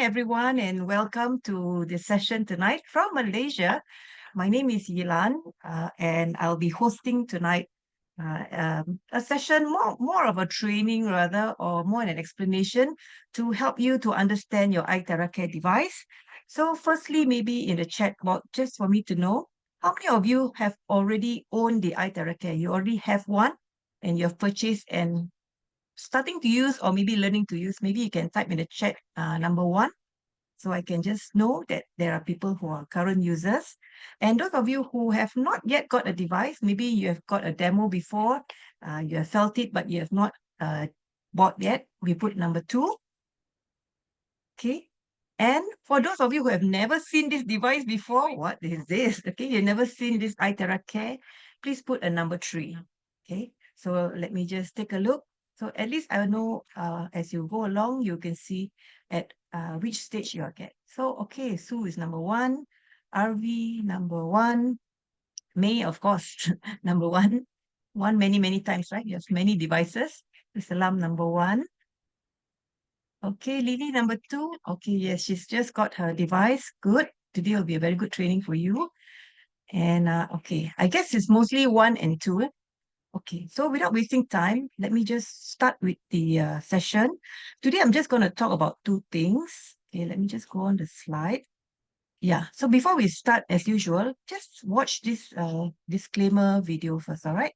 everyone, and welcome to the session tonight from Malaysia. My name is Yilan, and I'll be hosting tonight a session, more of a training rather, or more an explanation to help you to understand your IteraCare device. So firstly, maybe in the chat box, just for me to know, how many of you have already owned the IteraCare? You already have one and you have purchased and starting to use or maybe learning to use. Maybe you can type in the chat number one, so I can just know that there are people who are current users. And those of you who have not yet got a device, maybe you have got a demo before, you have felt it, but you have not bought yet, we put number two. Okay. And for those of you who have never seen this device before, what is this? Okay, you've never seen this IteraCare, please put a number three. Okay, so let me just take a look. So at least I know as you go along, you can see at which stage you are at. So, okay, Sue is number one, RV number one, May, of course, number one, many times, right? You have many devices. Salam number one. Okay, Lily number two. Okay, yes, she's just got her device. Good. Today will be a very good training for you. And okay, I guess it's mostly one and two. Okay, so without wasting time, let me just start with the session. Today, I'm just going to talk about two things. Okay, let me just go on the slide. Yeah, so before we start, as usual, just watch this disclaimer video first, all right?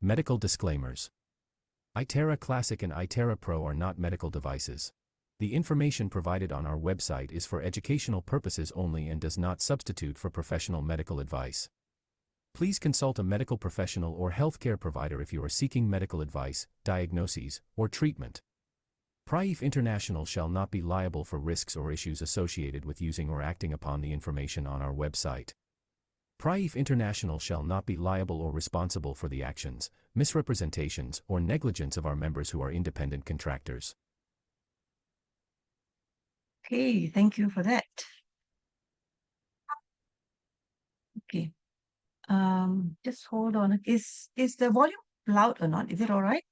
Medical disclaimers. Itera Classic and Itera Pro are not medical devices. The information provided on our website is for educational purposes only and does not substitute for professional medical advice. Please consult a medical professional or healthcare provider if you are seeking medical advice, diagnoses, or treatment. Praif International shall not be liable for risks or issues associated with using or acting upon the information on our website. Praif International shall not be liable or responsible for the actions, misrepresentations, or negligence of our members who are independent contractors. Okay, thank you for that. Okay. Just hold on. Is the volume loud or not? Is it all right?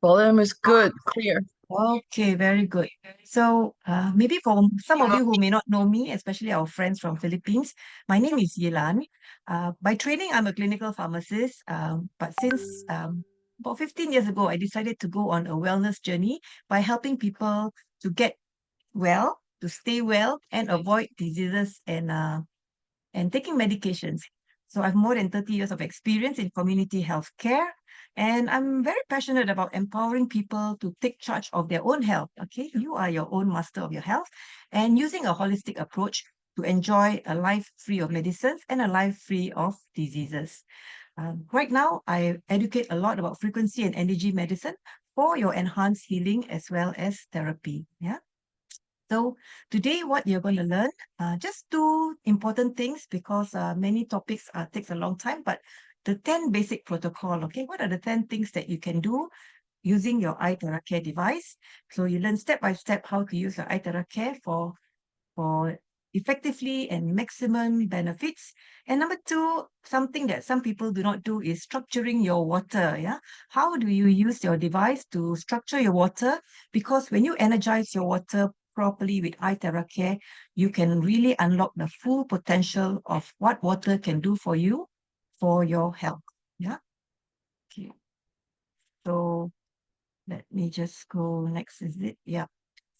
Volume is good, clear. Okay, very good. So maybe for some of you who may not know me, especially our friends from Philippines, my name is Yilan. By training, I'm a clinical pharmacist. But since about 15 years ago, I decided to go on a wellness journey by helping people to get well, to stay well, and avoid diseases and taking medications. So I have more than 30 years of experience in community health care, and I'm very passionate about empowering people to take charge of their own health. Okay, you are your own master of your health, and using a holistic approach to enjoy a life free of medicines and a life free of diseases. Right now, I educate a lot about frequency and energy medicine for your enhanced healing as well as therapy. Yeah. So today, what you're going to learn, just two important things because many topics takes a long time, but the 10 basic protocol, okay? What are the 10 things that you can do using your IteraCare device? So you learn step by step how to use your IteraCare for effectively and maximum benefits. And number two, something that some people do not do is structuring your water. Yeah, how do you use your device to structure your water? Because when you energize your water properly with IteraCare, you can really unlock the full potential of what water can do for you, for your health. Yeah. Okay. So let me just go next. Is it? Yeah.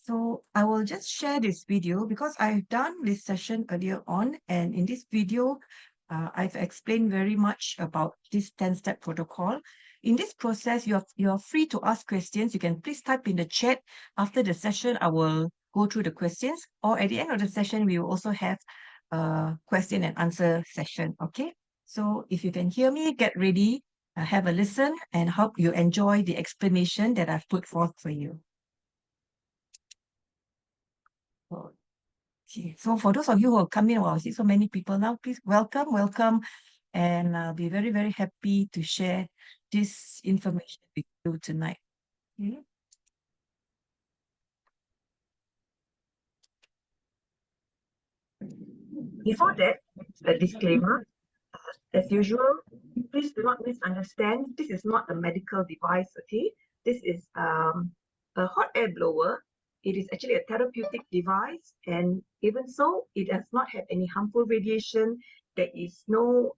So I will just share this video because I've done this session earlier on, and in this video, I've explained very much about this 10-step protocol. In this process, you're free to ask questions. You can please type in the chat. After the session, I will go through the questions, or at the end of the session, we will also have a question and answer session. Okay. So if you can hear me, get ready, have a listen, and hope you enjoy the explanation that I've put forth for you. Okay, so for those of you who are coming, I see so many people now, please welcome, and I'll be very, very happy to share this information with you tonight. Okay. Before that, a disclaimer. As usual, please do not misunderstand. This is not a medical device, okay? This is a hot air blower, it is actually a therapeutic device, and even so, it does not have any harmful radiation. There is no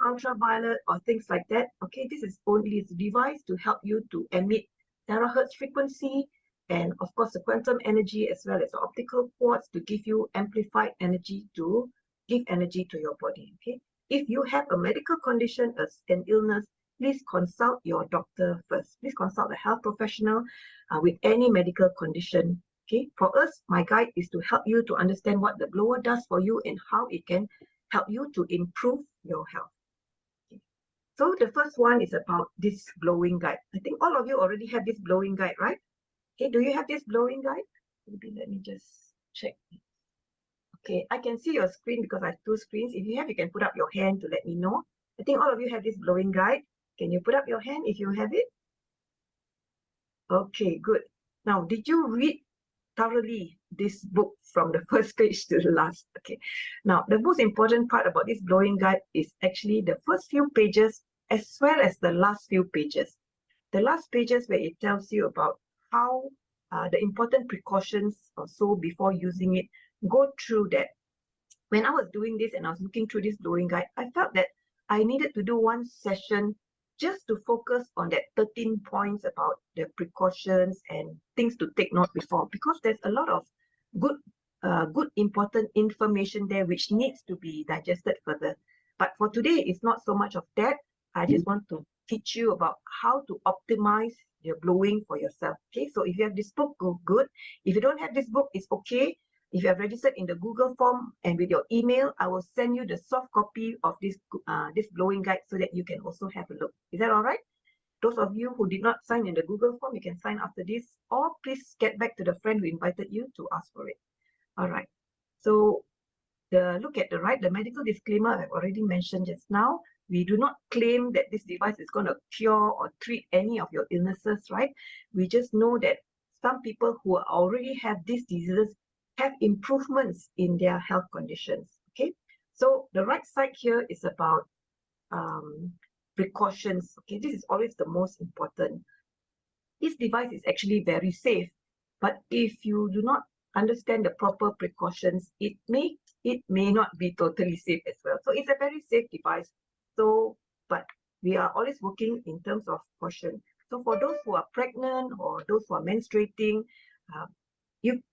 ultraviolet or things like that. Okay, this is only a device to help you to emit terahertz frequency, and of course the quantum energy as well as the optical quartz to give you amplified energy to give energy to your body. Okay, if you have a medical condition, an illness, please consult your doctor first. Please consult a health professional with any medical condition. Okay, for us, my guide is to help you to understand what the blower does for you and how it can help you to improve your health. Okay. So the first one is about this blowing guide. I think all of you already have this blowing guide, right? Okay, do you have this blowing guide? Maybe let me just check. Okay, I can see your screen because I have two screens. If you have, you can put up your hand to let me know. I think all of you have this blowing guide. Can you put up your hand if you have it? Okay, good. Now, did you read thoroughly this book from the first page to the last? Okay. Now, the most important part about this blowing guide is actually the first few pages as well as the last few pages. The last pages where it tells you about how the important precautions or so before using it, go through that. When I was doing this and I was looking through this blowing guide, I felt that I needed to do one session just to focus on that 13 points about the precautions and things to take note before, because there's a lot of good important information there which needs to be digested further. But for today, it's not so much of that. I just want to teach you about how to optimize your blowing for yourself. Okay, so if you have this book, good. If you don't have this book, it's okay. If you have registered in the Google form and with your email, I will send you the soft copy of this blowing guide so that you can also have a look. Is that all right? Those of you who did not sign in the Google form, you can sign after this, or please get back to the friend who invited you to ask for it. All right. So look at the right, the medical disclaimer I've already mentioned just now. We do not claim that this device is going to cure or treat any of your illnesses, right? We just know that some people who already have these diseases have improvements in their health conditions. Okay, so the right side here is about precautions. Okay, this is always the most important. This device is actually very safe, but if you do not understand the proper precautions, it may not be totally safe as well. So it's a very safe device. So, but we are always working in terms of caution. So for those who are pregnant or those who are menstruating,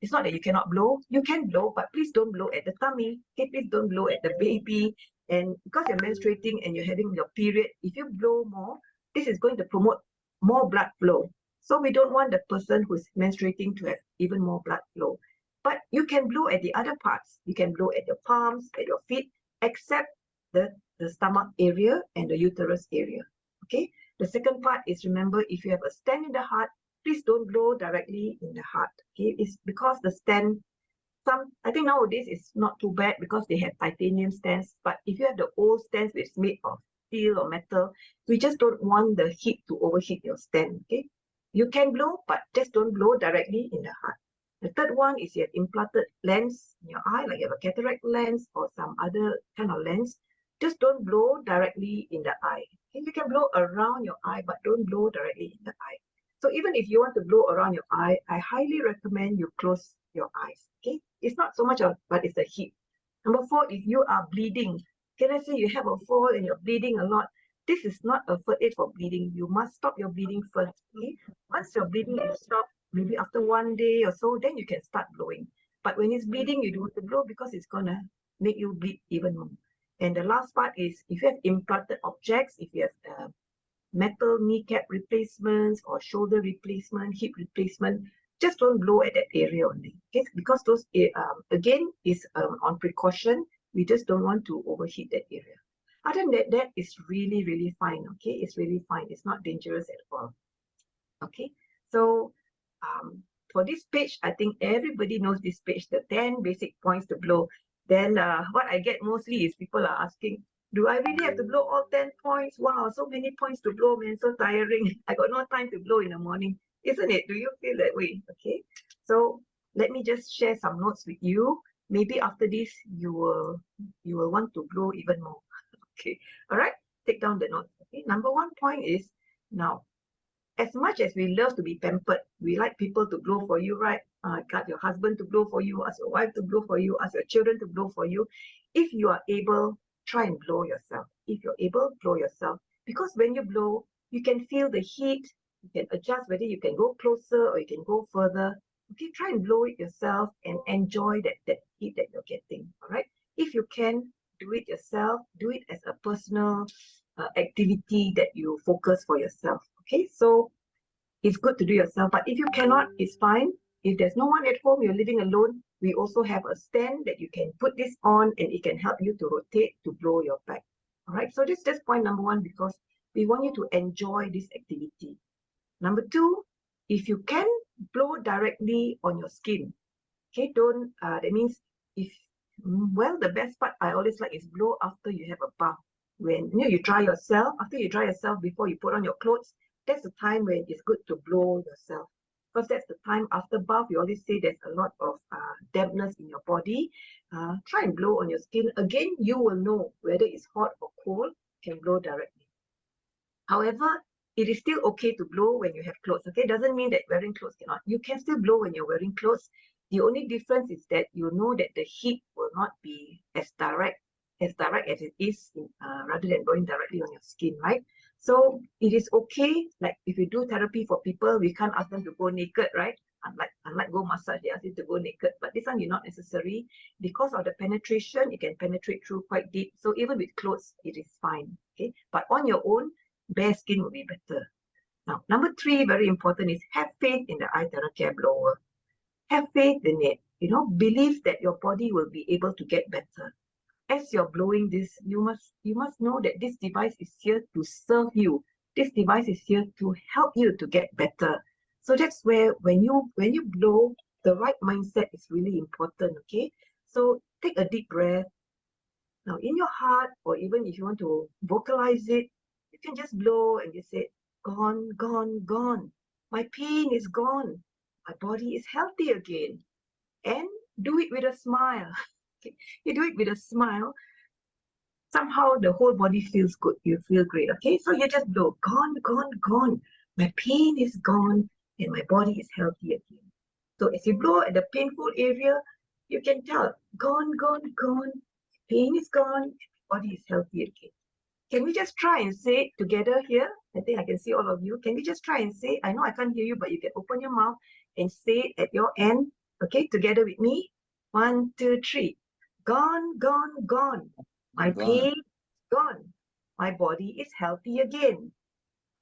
it's not that you cannot blow. You can blow, but please don't blow at the tummy. Okay, please don't blow at the baby. And because you're menstruating and you're having your period, if you blow more, this is going to promote more blood flow. So we don't want the person who's menstruating to have even more blood flow. But you can blow at the other parts. You can blow at your palms, at your feet, except the stomach area and the uterus area. Okay. The second part is, remember, if you have a stent in the heart, please don't blow directly in the heart. Okay, it's because the stent, I think nowadays it's not too bad because they have titanium stents. But if you have the old stents which is made of steel or metal, we just don't want the heat to overheat your stent. Okay, you can blow, but just don't blow directly in the heart. The third one is you have implanted lens in your eye, like you have a cataract lens or some other kind of lens. Just don't blow directly in the eye. Okay? You can blow around your eye, but don't blow directly in the eye. So even if you want to blow around your eye, I highly recommend you close your eyes. Okay, it's not so much of, but it's the heat. Number 4, if you are bleeding, okay, let's say you have a fall and you're bleeding a lot, this is not a first aid for bleeding. You must stop your bleeding first. Okay, once your bleeding is stopped, maybe after 1 day or so, then you can start blowing. But when it's bleeding, you don't want to blow because it's gonna make you bleed even more. And the last part is, if you have implanted objects, if you have metal kneecap replacements or shoulder replacement, hip replacement, just don't blow at that area only. Okay, because those again is on precaution. We just don't want to overheat that area. Other than that, that is really, really fine. Okay, it's really fine. It's not dangerous at all. Okay, so for this page, I think everybody knows this page, the 10 basic points to blow. Then what I get mostly is people are asking, do I really have to blow all 10 points? Wow, so many points to blow, man, so tiring. I got no time to blow in the morning, isn't it? Do you feel that way? Okay, so let me just share some notes with you. Maybe after this, you will want to blow even more. Okay, all right, take down the notes. Okay, number 1 point is, now, as much as we love to be pampered, we like people to blow for you, right? Got your husband to blow for you, ask your wife to blow for you, ask your children to blow for you. If you are able, try and blow yourself. If you're able, blow yourself. Because when you blow, you can feel the heat. You can adjust whether you can go closer or you can go further. Okay, try and blow it yourself and enjoy that heat that you're getting. All right. If you can, do it yourself. Do it as a personal activity that you focus for yourself. Okay, so it's good to do yourself, but if you cannot, it's fine. If there's no one at home, you're living alone, we also have a stand that you can put this on and it can help you to rotate to blow your back. All right, so this is just point number one, because we want you to enjoy this activity. Number two, if you can, blow directly on your skin. Okay, don't, that means if, well, the best part I always like is blow after you have a bath. When you dry yourself, after you dry yourself before you put on your clothes, that's the time when it's good to blow yourself. Because that's the time after bath, we always say there's a lot of dampness in your body. Try and blow on your skin. Again, you will know whether it's hot or cold, you can blow directly. However, it is still okay to blow when you have clothes. Okay, doesn't mean that wearing clothes cannot. You can still blow when you're wearing clothes. The only difference is that you know that the heat will not be as direct as it is rather than blowing directly on your skin, right? So it is okay. Like if you do therapy for people, we can't ask them to go naked, right? Unlike go massage, they ask you to go naked. But this one, you're not necessary. Because of the penetration, it can penetrate through quite deep. So even with clothes, it is fine. Okay, but on your own, bare skin will be better. Now, number three, very important, is have faith in the IteraCare blower. Have faith in it. Believe that your body will be able to get better. As you're blowing this, you must know that this device is here to serve you. This device is here to help you to get better. So that's where when you blow, the right mindset is really important. Okay, so take a deep breath. Now, in your heart, or even if you want to vocalize it, you can just blow and you say, gone, gone, gone. My pain is gone. My body is healthy again. And do it with a smile. Okay. You do it with a smile. Somehow the whole body feels good. You feel great. Okay, so you just blow, gone, gone, gone. My pain is gone and my body is healthy again. So as you blow at the painful area, you can tell, gone, gone, gone. Pain is gone, body is healthy again. Can we just try and say it together here? I think I can see all of you. Can we just try and say, I know I can't hear you, but you can open your mouth and say it at your end. Okay, together with me. 1, 2, 3. Gone, gone, gone. My pain is gone. My body is healthy again.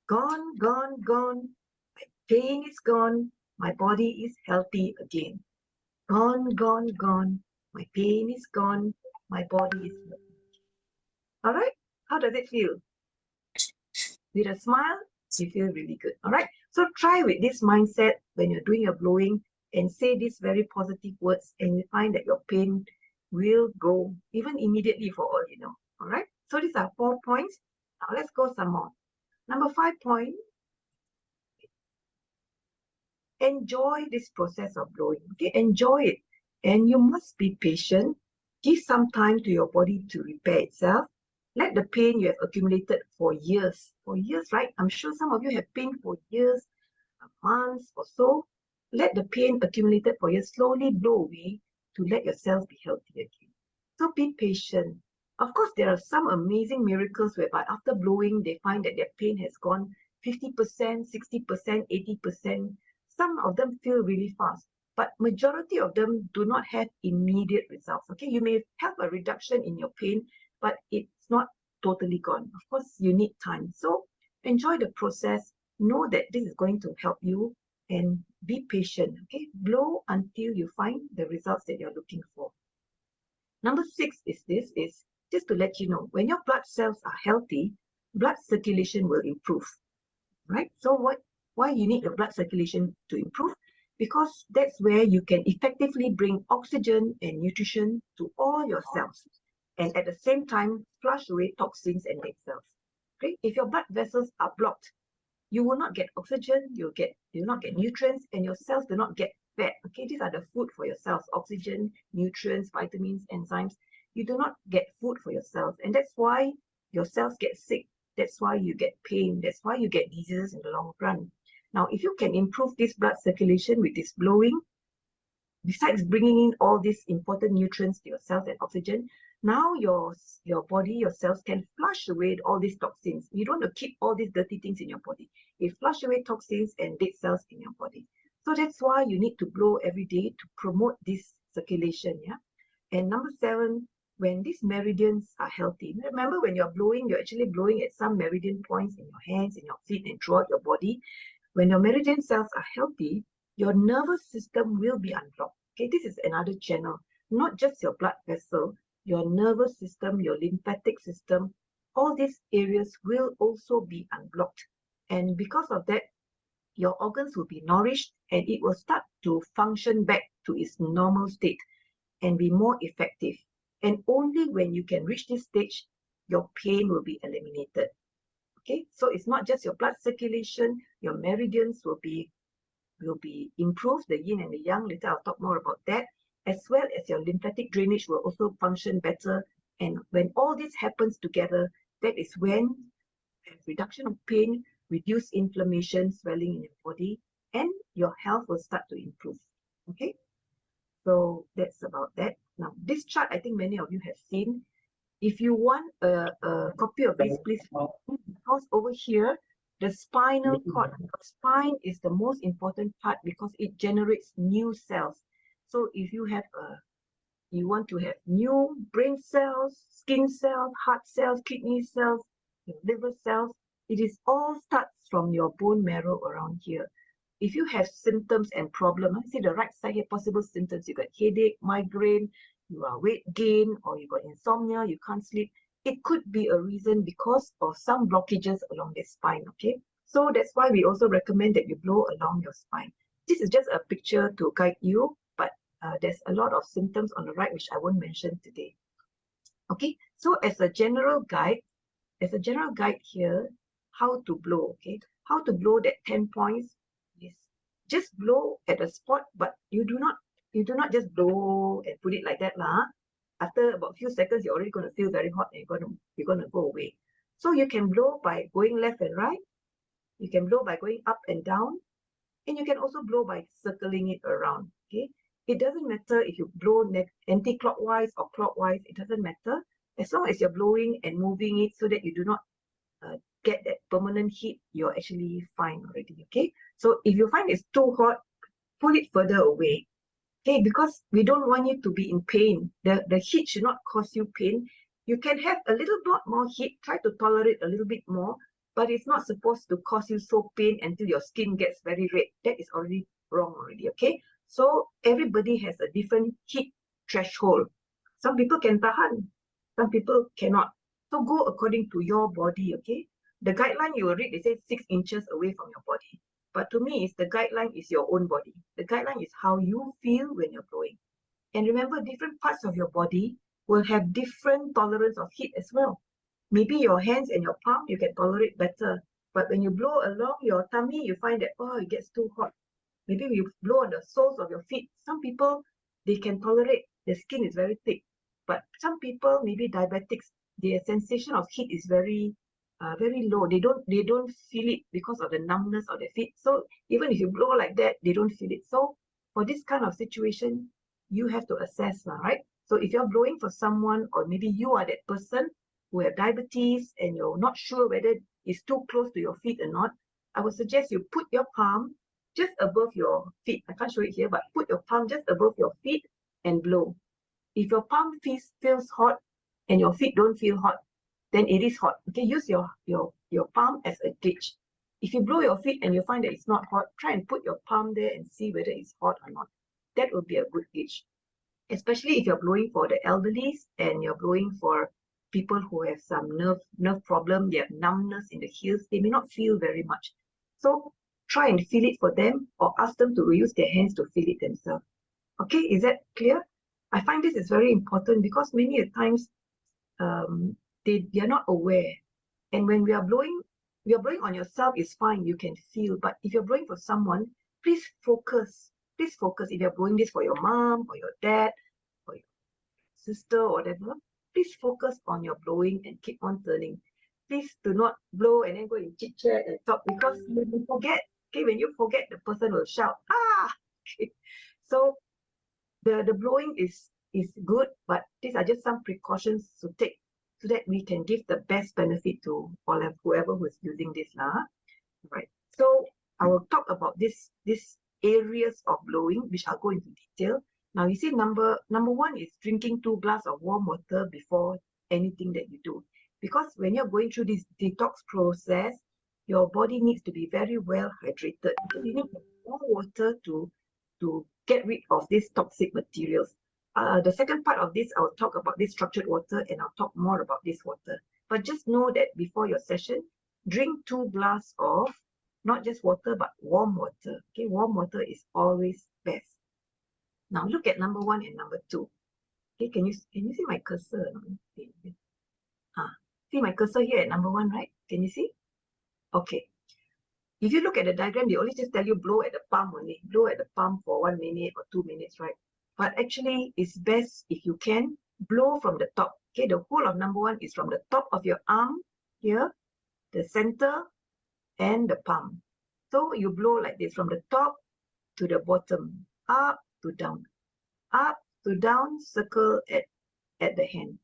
Gone, gone, gone. My pain is gone. My body is healthy again. Gone, gone, gone. My pain is gone. My body is healthy. All right? How does it feel? With a smile, you feel really good. All right? So try with this mindset when you're doing your blowing and say these very positive words, and you find that your pain will go even immediately for all you know. All right? So these are 4 points. Now let's go some more. Number 5 point, enjoy this process of blowing. Okay, enjoy it. And you must be patient. Give some time to your body to repair itself. Let the pain you have accumulated for years, right? I'm sure some of you have pain for years, months or so. Let the pain accumulated for years slowly blow away to let yourself be healthy again. So be patient. Of course, there are some amazing miracles whereby after blowing, they find that their pain has gone 50%, 60%, 80%. Some of them feel really fast, but majority of them do not have immediate results. Okay, you may have a reduction in your pain, but it's not totally gone. Of course, you need time. So enjoy the process. Know that this is going to help you and be patient. Okay, blow until you find the results that you're looking for. Number 6 is just to let you know, when your blood cells are healthy, blood circulation will improve. Right? So why you need your blood circulation to improve? Because that's where you can effectively bring oxygen and nutrition to all your cells, and at the same time flush away toxins and dead cells. Okay? If your blood vessels are blocked, you will not get oxygen, you will not get nutrients, and your cells do not get fed. Okay, these are the food for your cells: oxygen, nutrients, vitamins, enzymes. You do not get food for your cells, and that's why your cells get sick. That's why you get pain. That's why you get diseases in the long run. Now, if you can improve this blood circulation with this blowing, besides bringing in all these important nutrients to your cells and oxygen, now your body, your cells can flush away all these toxins. You don't want to keep all these dirty things in your body. It flush away toxins and dead cells in your body. So that's why you need to blow every day to promote this circulation. Yeah. And number 7, when these meridians are healthy. Remember, when you're blowing, you're actually blowing at some meridian points in your hands, in your feet, and throughout your body. When your meridian cells are healthy, your nervous system will be unblocked. Okay, this is another channel, not just your blood vessel, your nervous system, your lymphatic system, all these areas will also be unblocked. And because of that, your organs will be nourished and it will start to function back to its normal state and be more effective. And only when you can reach this stage, your pain will be eliminated. Okay, so it's not just your blood circulation, your meridians will be improved, the yin and the yang. Later I'll talk more about that, as well as your lymphatic drainage will also function better. And when all this happens together, that is when reduction of pain, reduce inflammation, swelling in your body, and your health will start to improve. Okay, so that's about that. Now, this chart, I think many of you have seen. If you want a copy of this, please, because over here, the spinal cord, spine is the most important part because it generates new cells. So if you have you want to have new brain cells, skin cells, heart cells, kidney cells, liver cells, it is all starts from your bone marrow around here. If you have symptoms and problems, see the right side here, possible symptoms, you got headache, migraine, you are weight gain, or you got insomnia, you can't sleep, it could be a reason because of some blockages along the spine, okay? So that's why we also recommend that you blow along your spine. This is just a picture to guide you, but there's a lot of symptoms on the right, which I won't mention today. Okay, so as a general guide here, how to blow, okay? How to blow that 10 points is just blow at a spot, but you do not just blow and put it like that lah. After about a few seconds, you're already going to feel very hot and you're going to go away. So you can blow by going left and right. You can blow by going up and down. And you can also blow by circling it around. Okay. It doesn't matter if you blow anti-clockwise or clockwise. It doesn't matter. As long as you're blowing and moving it so that you do not get that permanent heat, you're actually fine already. Okay. So if you find it's too hot, pull it further away. Okay, because we don't want you to be in pain. The heat should not cause you pain. You can have a little bit more heat, try to tolerate a little bit more, but it's not supposed to cause you so pain until your skin gets very red. That is already wrong already, okay? So everybody has a different heat threshold. Some people can tahan, some people cannot. So go according to your body, okay? The guideline you will read, they say 6 inches away from your body. But to me, the guideline is your own body. The guideline is how you feel when you're blowing. And remember, different parts of your body will have different tolerance of heat as well. Maybe your hands and your palm, you can tolerate better. But when you blow along your tummy, you find that, oh, it gets too hot. Maybe you blow on the soles of your feet. Some people, they can tolerate, the skin is very thick. But some people, maybe diabetics, their sensation of heat is very low. They don't feel it because of the numbness of their feet. So even if you blow like that, they don't feel it. So for this kind of situation, you have to assess, right? So if you're blowing for someone, or maybe you are that person who have diabetes and you're not sure whether it's too close to your feet or not, I would suggest you put your palm just above your feet. I can't show it here, but put your palm just above your feet and blow. If your palm feels hot and your feet don't feel hot, then it is hot. Okay, use your palm as a gauge. If you blow your feet and you find that it's not hot, try and put your palm there and see whether it's hot or not. That would be a good gauge. Especially if you're blowing for the elderly and you're blowing for people who have some nerve problem, they have numbness in the heels, they may not feel very much. So try and feel it for them, or ask them to use their hands to feel it themselves. Okay, is that clear? I find this is very important because many times they are not aware. And when we are blowing on yourself is fine, you can feel. But if you're blowing for someone, please focus. Please focus. If you're blowing this for your mom or your dad or your sister or whatever, please focus on your blowing and keep on turning. Please do not blow and then go and chit chat and talk, because you will forget. Okay, when you forget, the person will shout, ah! Okay. So the blowing is good, but these are just some precautions to take so that we can give the best benefit to whoever who is using this. Right. So I will talk about these areas of blowing, which I'll go into detail. Now you see number one is drinking 2 glasses of warm water before anything that you do. Because when you're going through this detox process, your body needs to be very well hydrated. So you need more water to get rid of these toxic materials. The second part of this, I'll talk about this structured water and I'll talk more about this water. But just know that before your session, drink 2 glasses of not just water, but warm water. Okay, warm water is always best. Now look at number 1 and number 2. Okay, can you see my cursor? See my cursor here at number 1, right? Can you see? Okay. If you look at the diagram, they always just tell you blow at the palm only. Blow at the palm for 1 minute or 2 minutes, right? But actually, it's best if you can blow from the top. Okay, the whole of number 1 is from the top of your arm here, the center, and the palm. So you blow like this from the top to the bottom, up to down, circle at the hand,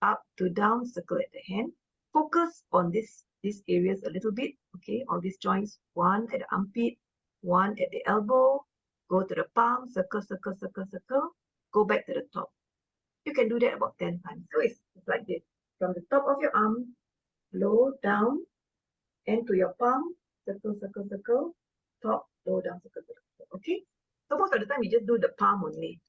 up to down, circle at the hand. Focus on these areas a little bit. Okay, all these joints, one at the armpit, one at the elbow, go to the palm, circle, circle, circle, circle, go back to the top. You can do that about 10 times. So it's like this. From the top of your arm, blow down, and to your palm, circle, circle, circle, top, low, down, circle, circle. Okay? So most of the time, you just do the palm only.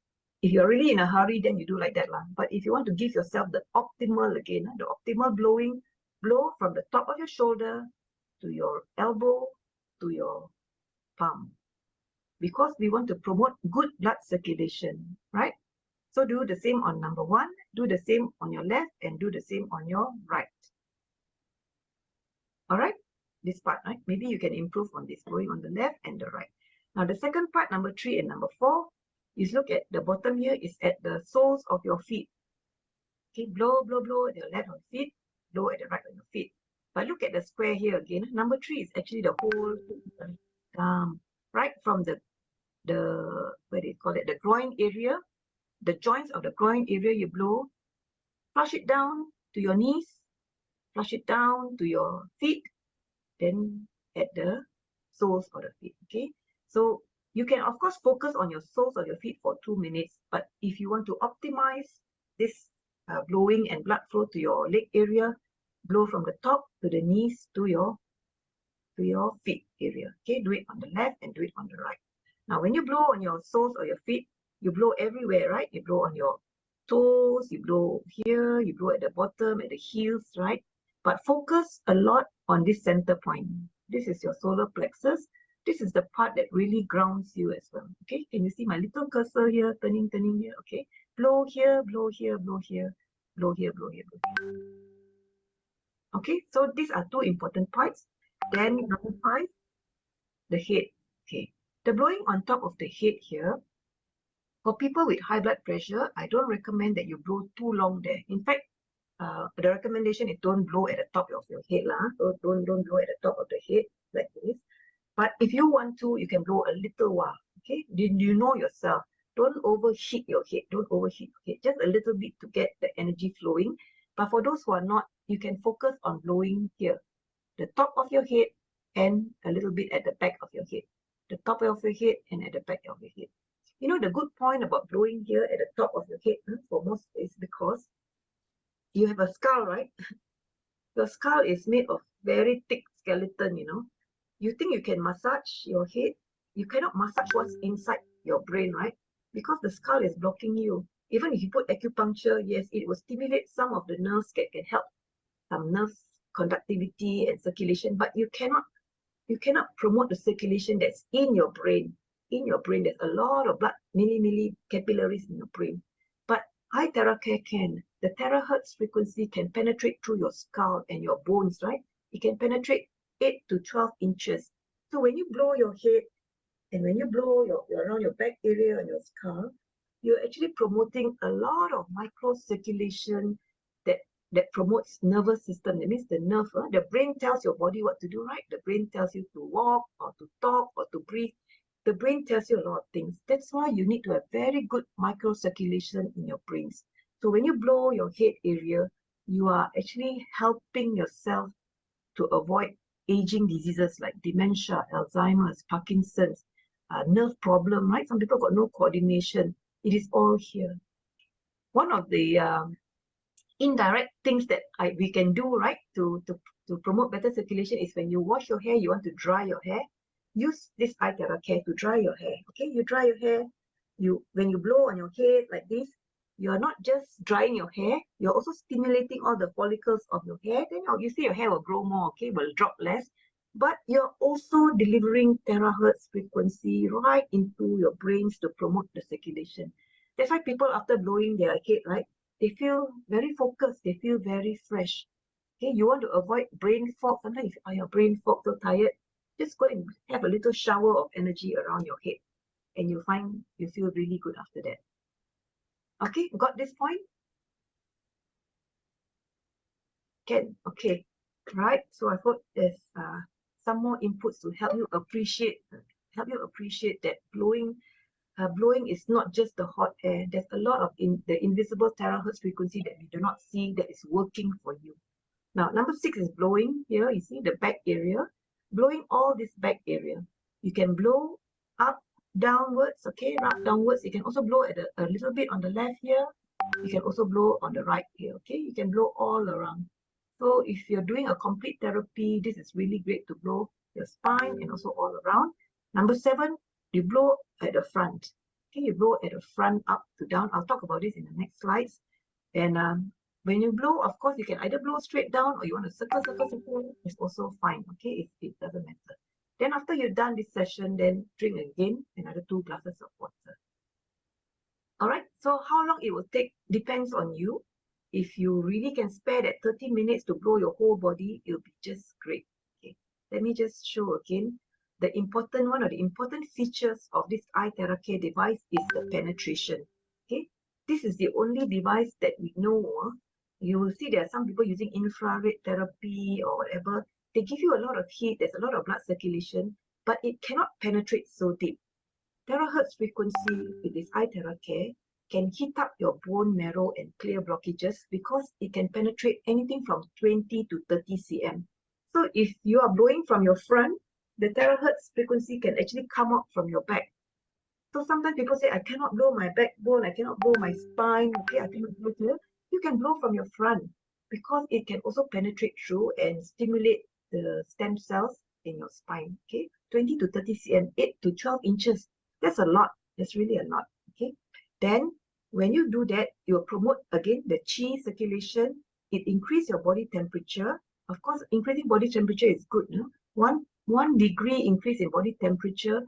If you're really in a hurry, then you do like that. But if you want to give yourself the optimal, again, the optimal blowing, blow from the top of your shoulder to your elbow to your palm. Because we want to promote good blood circulation, right? So do the same on number 1, do the same on your left, and do the same on your right. All right? This part, right? Maybe you can improve on this, going on the left and the right. Now, the second part, number 3 and number 4, is look at the bottom here, is at the soles of your feet. Okay, blow, blow, blow at the left on feet, blow at the right on your feet. But look at the square here again. Number 3 is actually the whole right from the what do you call it, the groin area, the joints of the groin area, you blow, flush it down to your knees, flush it down to your feet, then at the soles of the feet. Okay, so you can of course focus on your soles of your feet for 2 minutes, but if you want to optimize this blowing and blood flow to your leg area, blow from the top to the knees to your feet area. Okay, do it on the left and do it on the right. Now when you blow on your soles of your feet, you blow everywhere, right? You blow on your toes, you blow here, you blow at the bottom, at the heels, right? But focus a lot on this center point. This is your solar plexus. This is the part that really grounds you as well. Okay, can you see my little cursor here, turning here? Okay, blow here, blow here, blow here, blow here, blow here, blow here. Okay, so these are 2 important parts. Then number 5, the head. Okay, the blowing on top of the head here. For people with high blood pressure, I don't recommend that you blow too long there. In fact, the recommendation is don't blow at the top of your head. So don't blow at the top of the head like this. But if you want to, you can blow a little while. Okay, you know yourself. Don't overheat your head. Don't overheat your head. Just a little bit to get the energy flowing. But for those who are not, you can focus on blowing here, the top of your head and a little bit at the back of your head. The top of your head and at the back of your head. You know, the good point about blowing here at the top of your head for most is because you have a skull, right? Your skull is made of very thick skeleton, you know. You think you can massage your head? You cannot massage what's inside your brain, right? Because the skull is blocking you. Even if you put acupuncture, yes, it will stimulate some of the nerves that can help some nerve conductivity and circulation, but you cannot promote the circulation that's in your brain. In your brain, there's a lot of blood, milli capillaries in your brain. But IteraCare can. The terahertz frequency can penetrate through your skull and your bones, right? It can penetrate 8 to 12 inches. So when you blow your head and when you blow around your back area and your skull, you're actually promoting a lot of micro circulation that that promotes nervous system. That means the nerve, the brain tells your body what to do, right? The brain tells you to walk or to talk or to breathe. The brain tells you a lot of things. That's why you need to have very good microcirculation in your brains. So when you blow your head area, you are actually helping yourself to avoid aging diseases like dementia, Alzheimer's, Parkinson's, nerve problem, right? Some people got no coordination. It is all here. One of the indirect things that we can do, right, to promote better circulation is when you wash your hair, you want to dry your hair, use this IteraCare to dry your hair. Okay, you dry your hair, when you blow on your head like this, you are not just drying your hair, you're also stimulating all the follicles of your hair. Then you see your hair will grow more, okay, will drop less, but you're also delivering terahertz frequency right into your brains to promote the circulation. That's why people after blowing their head, right, they feel very focused, they feel very fresh. Okay, you want to avoid brain fog. Sometimes if your brain fog, so tired, just go and have a little shower of energy around your head, and you'll find you feel really good after that. Okay, got this point? Okay, right. So I thought there's some more inputs to help you appreciate that blowing is not just the hot air. There's a lot of the invisible terahertz frequency that we do not see that is working for you. Now, number 6 is blowing. Here, you see the back area. Blowing all this back area. You can blow up, downwards, okay, up, downwards. You can also blow at a little bit on the left here. You can also blow on the right here, okay? You can blow all around. So if you're doing a complete therapy, this is really great to blow your spine and also all around. Number 7, you blow at the front. Okay, you blow at the front, up to down. I'll talk about this in the next slides. And when you blow, of course, you can either blow straight down or you want to circle, it's also fine, okay? It doesn't matter. Then after you're done this session, then drink again another 2 glasses of water. All right, so how long it will take depends on you. If you really can spare that 30 minutes to blow your whole body, it'll be just great. Okay, let me just show again. One of the important features of this IteraCare device is the penetration. Okay, this is the only device that we know. You will see there are some people using infrared therapy or whatever. They give you a lot of heat, there's a lot of blood circulation, but it cannot penetrate so deep. Terahertz frequency with this IteraCare can heat up your bone marrow and clear blockages because it can penetrate anything from 20 to 30 cm. So if you are blowing from your front, the terahertz frequency can actually come up from your back. So sometimes people say, I cannot blow my backbone, I cannot blow my spine, okay, I cannot blow here. You can blow from your front because it can also penetrate through and stimulate the stem cells in your spine, okay? 20 to 30 cm, 8 to 12 inches. That's a lot. That's really a lot, okay? Then when you do that, you will promote, again, the qi circulation. It increases your body temperature. Of course, increasing body temperature is good. No? One degree increase in body temperature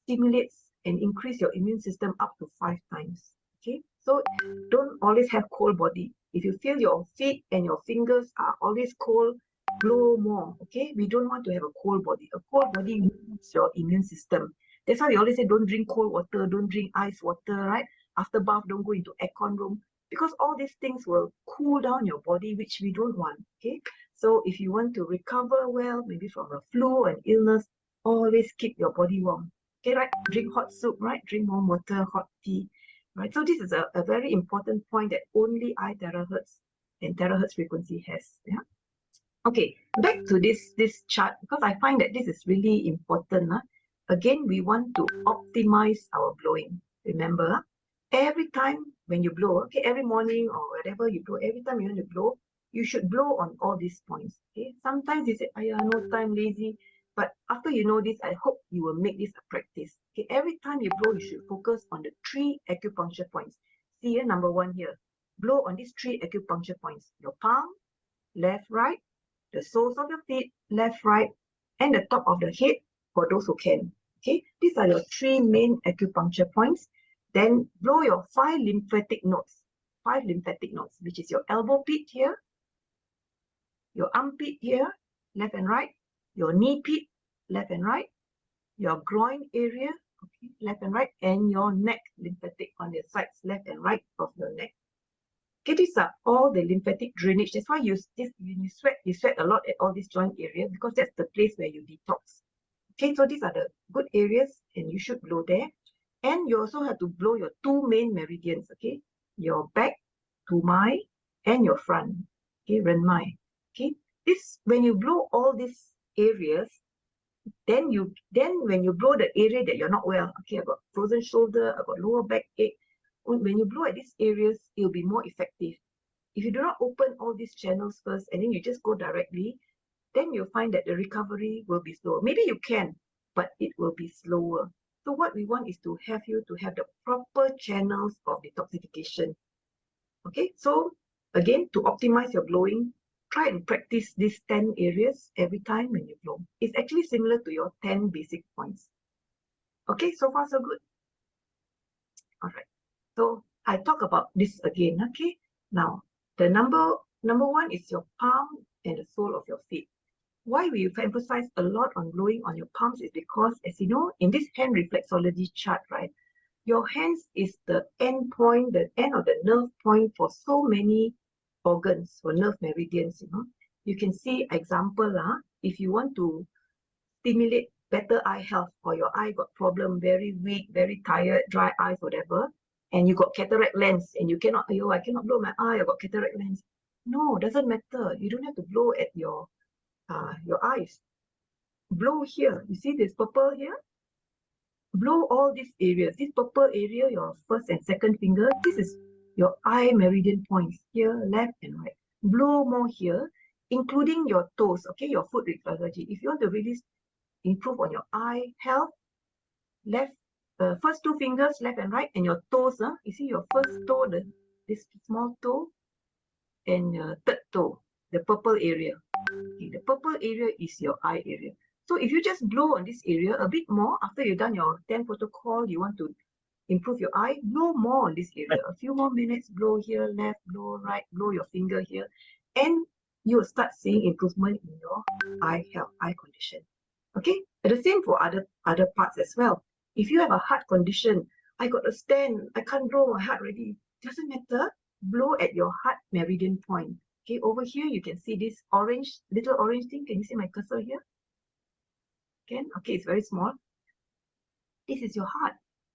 stimulates and increase your immune system up to 5 times. Okay, so don't always have cold body. If you feel your feet and your fingers are always cold, blow more. Okay, we don't want to have a cold body. A cold body weakens your immune system. That's why we always say don't drink cold water, don't drink ice water, right? After bath, don't go into aircon room because all these things will cool down your body, which we don't want. Okay, so if you want to recover well, maybe from a flu and illness, always keep your body warm. Okay, right? Drink hot soup, right? Drink warm water, hot tea, right? So this is a very important point that only IteraHertz and terahertz frequency has. Yeah. Okay, back to this chart because I find that this is really important. Again, we want to optimize our blowing. Remember, every time when you blow, okay, every morning or whatever you blow, every time you want to blow, you should blow on all these points. Okay, sometimes you say, "Aya, no time, lazy." But after you know this, I hope you will make this a practice. Okay, every time you blow, you should focus on the 3 acupuncture points. See here, number 1 here. Blow on these 3 acupuncture points. Your palm, left, right, the soles of your feet, left, right, and the top of the head for those who can. Okay, these are your 3 main acupuncture points. Then blow your 5 lymphatic nodes. 5 lymphatic nodes, which is your elbow pit here, your armpit here, left and right, your knee pit, left and right, your groin area, okay, left and right, and your neck lymphatic on the sides, left and right of your neck. Okay, these are all the lymphatic drainage. That's why when you sweat a lot at all these joint areas, because that's the place where you detox. Okay, so these are the good areas and you should blow there. And you also have to blow your two main meridians, okay? Your back, to my, and your front, okay, ren mai. Okay, this, when you blow all these areas, then when you blow the area that you're not well, okay, I've got frozen shoulder, I've got lower back ache. When you blow at these areas, it'll be more effective. If you do not open all these channels first and then you just go directly, then you'll find that the recovery will be slower. Maybe you can, but it will be slower. So what we want is to have you to have the proper channels of detoxification. Okay, so again, to optimize your blowing, try and practice these 10 areas every time when you blow. It's actually similar to your 10 basic points. Okay, so far so good. All right, so I talk about this again. Okay, now the number one is your palm and the sole of your feet. Why we emphasize a lot on blowing on your palms is because, as you know, in this hand reflexology chart, right, your hands is the end point, the end of the nerve point for so many organs, for nerve meridians, you know. You can see example, if you want to stimulate better eye health, or your eye got problem, very weak, very tired, dry eyes, whatever, and you got cataract lens and you cannot, I cannot blow my eye, I got cataract lens. No, doesn't matter. You don't have to blow at your eyes. Blow here. You see this purple here? Blow all these areas. This purple area, your first and second finger, this is your eye meridian points here, left and right. Blow more here, including your toes, okay, your foot reflexology. If you want to really improve on your eye health, left, first two fingers, left and right, and your toes, you see your first toe, this small toe, and third toe, the purple area. Okay, the purple area is your eye area. So if you just blow on this area a bit more, after you've done your 10 protocol, you want to improve your eye, blow more on this area. A few more minutes, blow here, left, blow right, blow your finger here, and you'll start seeing improvement in your eye health, eye condition. Okay, and the same for other parts as well. If you have a heart condition, I got a stent, I can't blow my heart already. Doesn't matter, blow at your heart meridian point. Okay, over here you can see this orange, little orange thing. Can you see my cursor here? Can? Okay, it's very small. This is your heart.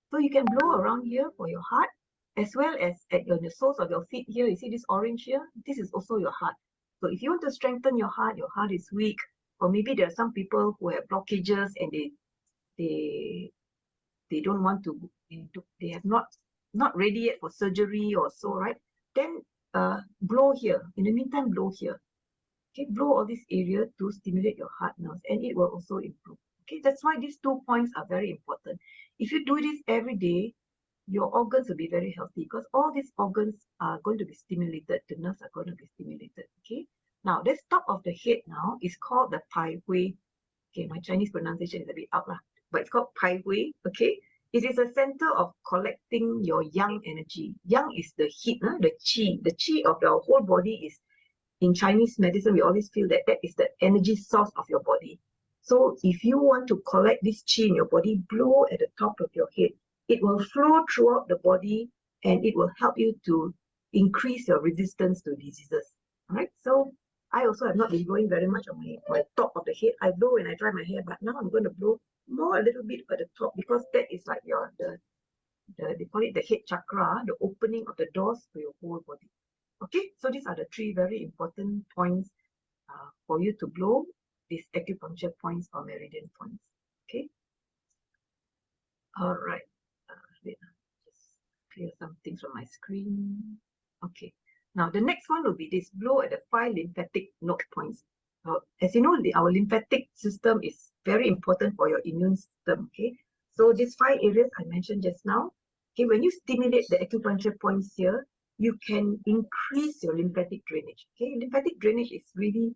So you can blow around here for your heart, as well as at the soles of your feet here. You see this orange here? This is also your heart. So if you want to strengthen your heart is weak, or maybe there are some people who have blockages and they don't want to, they have not ready yet for surgery or so, right? Then blow here. In the meantime, blow here. Okay, blow all this area to stimulate your heart nerves, and it will also improve. Okay, that's why these 2 points are very important. If you do this every day, your organs will be very healthy, because all these organs are going to be stimulated. The nerves are going to be stimulated. Okay, now this top of the head now is called the pai hui. Okay, my Chinese pronunciation is a bit out lah, but it's called pai hui. Okay, it is a center of collecting your yang energy. Yang is the heat, the qi. The qi of your whole body is, in Chinese medicine, we always feel that that is the energy source of your body. So if you want to collect this qi in your body, blow at the top of your head. It will flow throughout the body, and it will help you to increase your resistance to diseases. All right. So I also have not been blowing very much on my top of the head. I blow when I dry my hair, but now I'm going to blow more a little bit at the top, because that is like they call it the head chakra, the opening of the doors to your whole body. Okay, so these are the 3 very important points for you to blow these acupuncture points or meridian points. Okay. All right. Wait, just clear some things from my screen. Okay. Now the next one will be this: blow at the 5 lymphatic node points. Now, as you know, our lymphatic system is very important for your immune system. Okay. So these 5 areas I mentioned just now. Okay, when you stimulate the acupuncture points here, you can increase your lymphatic drainage. Okay, lymphatic drainage is really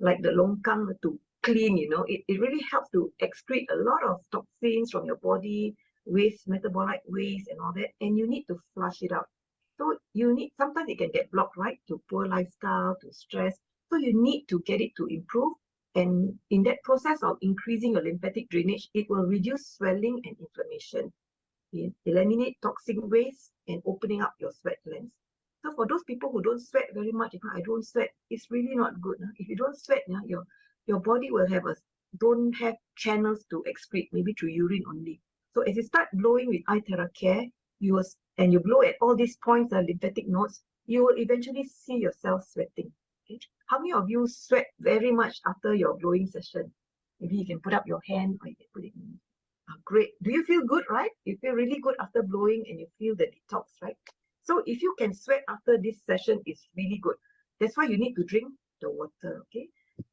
like the longkang to clean, it really helps to excrete a lot of toxins from your body, waste, metabolite waste and all that, and you need to flush it out. So sometimes it can get blocked, right, to poor lifestyle, to stress. So you need to get it to improve. And in that process of increasing your lymphatic drainage, it will reduce swelling and inflammation, eliminate toxic waste, and opening up your sweat glands. So for those people who don't sweat very much, if I don't sweat, it's really not good. If you don't sweat, your body will don't have channels to excrete, maybe through urine only. So as you start blowing with IteraCare, and you blow at all these points, the lymphatic nodes, you will eventually see yourself sweating. Okay? How many of you sweat very much after your blowing session? Maybe you can put up your hand or you can put it in. Great. Do you feel good, right? You feel really good after blowing and you feel the detox, right? So if you can sweat after this session, it's really good. That's why you need to drink the water, okay?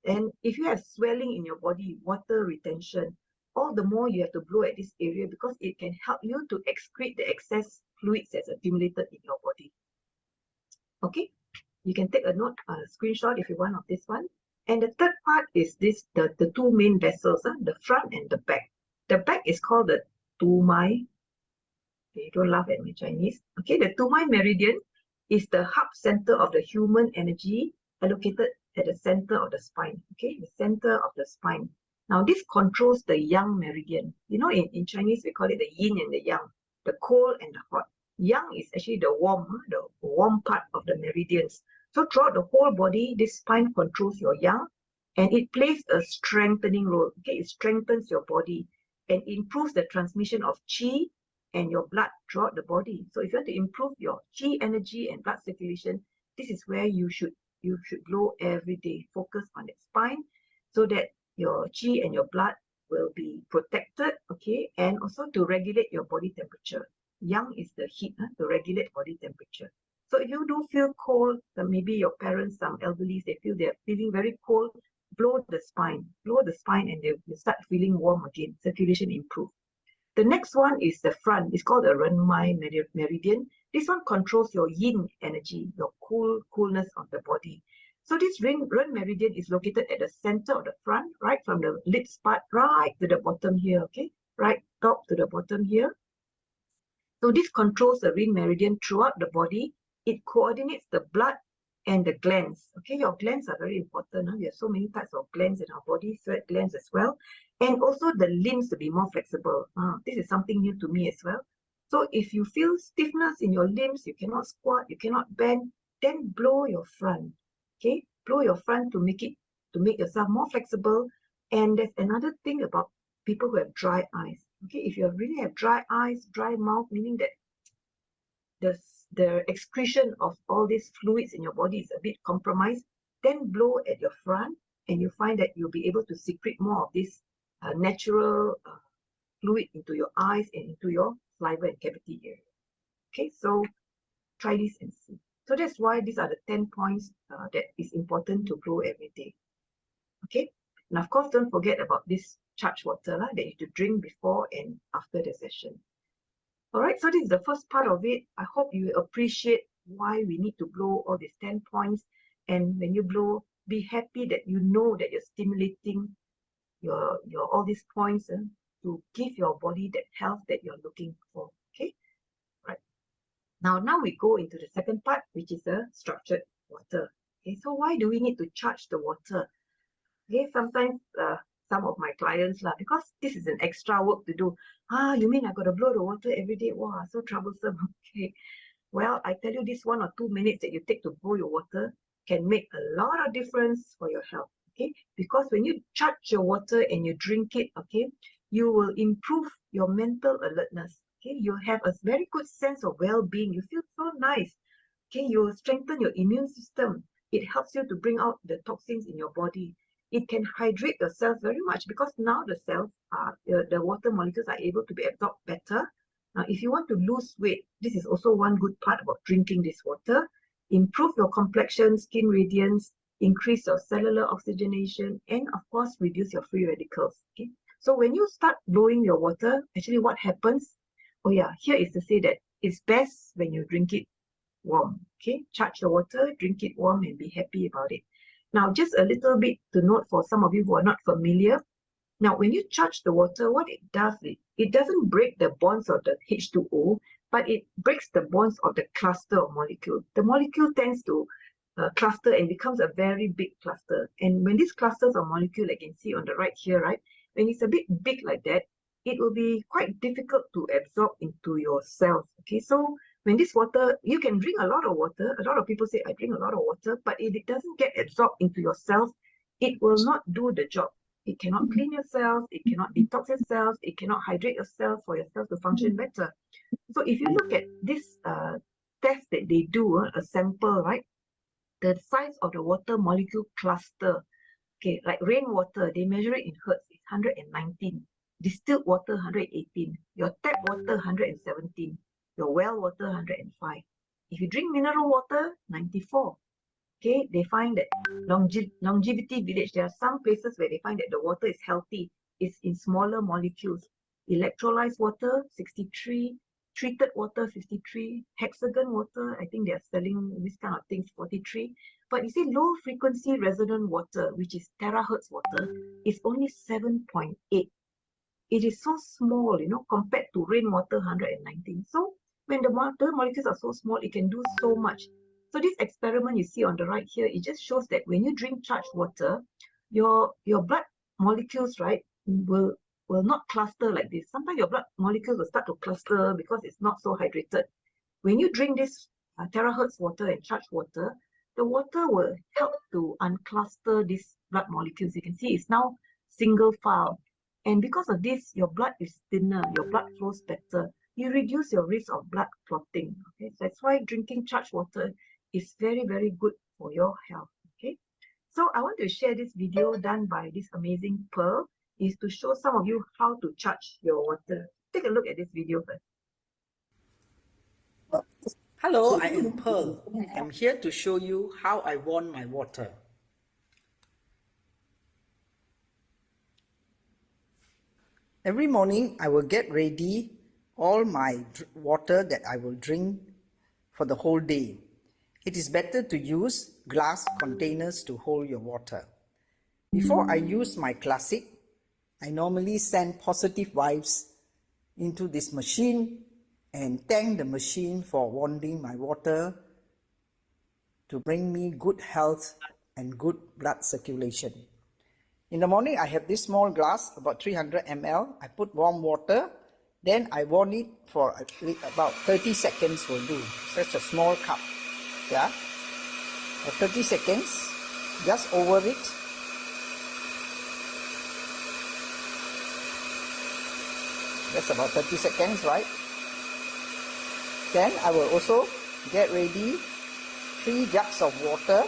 And if you have swelling in your body, water retention, all the more you have to blow at this area because it can help you to excrete the excess fluids that's accumulated in your body. Okay, you can take a note, a screenshot if you want of this one. And the third part is the two main vessels, the front and the back. The back is called the tumai. Okay, don't laugh at me, Chinese. Okay, the tumai meridian is the hub center of the human energy allocated at the center of the spine. Okay, the center of the spine. Now, this controls the yang meridian. You know, in Chinese, we call it the yin and the yang, the cold and the hot. Yang is actually the warm part of the meridians. So throughout the whole body, this spine controls your yang, and it plays a strengthening role. Okay, it strengthens your body and improves the transmission of qi and your blood throughout the body. So if you want to improve your qi energy and blood circulation, this is where you should blow every day. Focus on the spine so that your qi and your blood will be protected, okay, and also to regulate your body temperature. Yang is the heat, to regulate body temperature. So if you do feel cold, maybe your parents, some elderly, they're feeling very cold, blow the spine, and they start feeling warm again, circulation improve. The next one is the front. It's called the Renmai meridian. This one controls your yin energy, your coolness of the body. So this Ren meridian is located at the center of the front, right from the lips part right to the bottom here, okay? Right top to the bottom here. So this controls the Ren meridian throughout the body. It coordinates the blood and the glands. Okay, your glands are very important. We have so many types of glands in our body, sweat glands as well. And also the limbs to be more flexible. This is something new to me as well. So if you feel stiffness in your limbs, you cannot squat, you cannot bend, then blow your front. Okay, blow your front to make yourself more flexible. And there's another thing about people who have dry eyes. Okay, if you really have dry eyes, dry mouth, meaning that the excretion of all these fluids in your body is a bit compromised, then blow at your front and you find that you'll be able to secrete more of this natural fluid into your eyes and into your saliva and cavity area. Okay, so try this and see. So that's why these are the 10 points that is important to blow every day. Okay, and of course, don't forget about this charged water that you have to drink before and after the session. All right, so this is the first part of it. I hope you appreciate why we need to blow all these 10 points. And when you blow, be happy that you know that you're stimulating your all these points to give your body that health that you're looking for. Okay, right. Now we go into the second part, which is the structured water. Okay, so why do we need to charge the water? Okay, sometimes some of my clients, because this is an extra work to do. You mean I got to blow the water every day? Wow, so troublesome. Okay, well, I tell you, this 1 or 2 minutes that you take to blow your water can make a lot of difference for your health. Okay, because when you charge your water and you drink it, okay, you will improve your mental alertness. Okay, you have a very good sense of well-being. You feel so nice. Okay, you will strengthen your immune system. It helps you to bring out the toxins in your body. It can hydrate your cells very much because now the cells the water molecules are able to be absorbed better. Now, if you want to lose weight, this is also one good part about drinking this water. Improve your complexion, skin radiance, increase your cellular oxygenation, and of course, reduce your free radicals. Okay, so when you start blowing your water, actually what happens? Oh yeah, here is to say that it's best when you drink it warm. Okay, charge the water, drink it warm, and be happy about it. Now, just a little bit to note for some of you who are not familiar. Now, when you charge the water, what it does is it doesn't break the bonds of the H2O, but it breaks the bonds of the cluster of molecules. The molecule tends to cluster and becomes a very big cluster. And when these clusters of molecule, like you can see on the right here, right, when it's a bit big like that, it will be quite difficult to absorb into your cells. Okay, so when this water, you can drink a lot of water. A lot of people say, I drink a lot of water, but if it doesn't get absorbed into your cells, it will not do the job. It cannot clean your cells, it cannot detox your cells, it cannot hydrate your cells for your cells to function better. So if you look at this test that they do, a sample, right? The size of the water molecule cluster, okay, like rainwater, they measure it in hertz, it's 119. Distilled water, 118. Your tap water, 117. Your well water, 105. If you drink mineral water, 94. Okay, they find that longevity village, there are some places where they find that the water is healthy, it's in smaller molecules. Electrolyzed water, 63. Treated water, 53. Hexagon water, I think they are selling this kind of things, 43. But you see, low frequency resonant water, which is terahertz water, is only 7.8. It is so small, compared to rainwater, 119. So when the water molecules are so small, it can do so much. So this experiment you see on the right here, it just shows that when you drink charged water, your blood molecules, right, will not cluster like this. Sometimes your blood molecules will start to cluster because it's not so hydrated. When you drink this terahertz water and charged water, the water will help to uncluster these blood molecules. You can see it's now single file. And because of this, your blood is thinner, your blood flows better. You reduce your risk of blood clotting. Okay, so that's why drinking charged water is very, very good for your health. Okay, so I want to share this video done by this amazing Pearl, is to show some of you how to charge your water. Take a look at this video first. Hello, I am Pearl. I'm here to show you how I warm my water. Every morning, I will get ready all my water that I will drink for the whole day. It is better to use glass containers to hold your water. Before I use my classic, I normally send positive vibes into this machine and thank the machine for warming my water to bring me good health and good blood circulation. In the morning, I have this small glass, about 300 ml. I put warm water, then I warm it for about 30 seconds will do. Such a small cup, yeah. For 30 seconds, just over it. That's about 30 seconds, right? Then I will also get ready 3 jugs of water.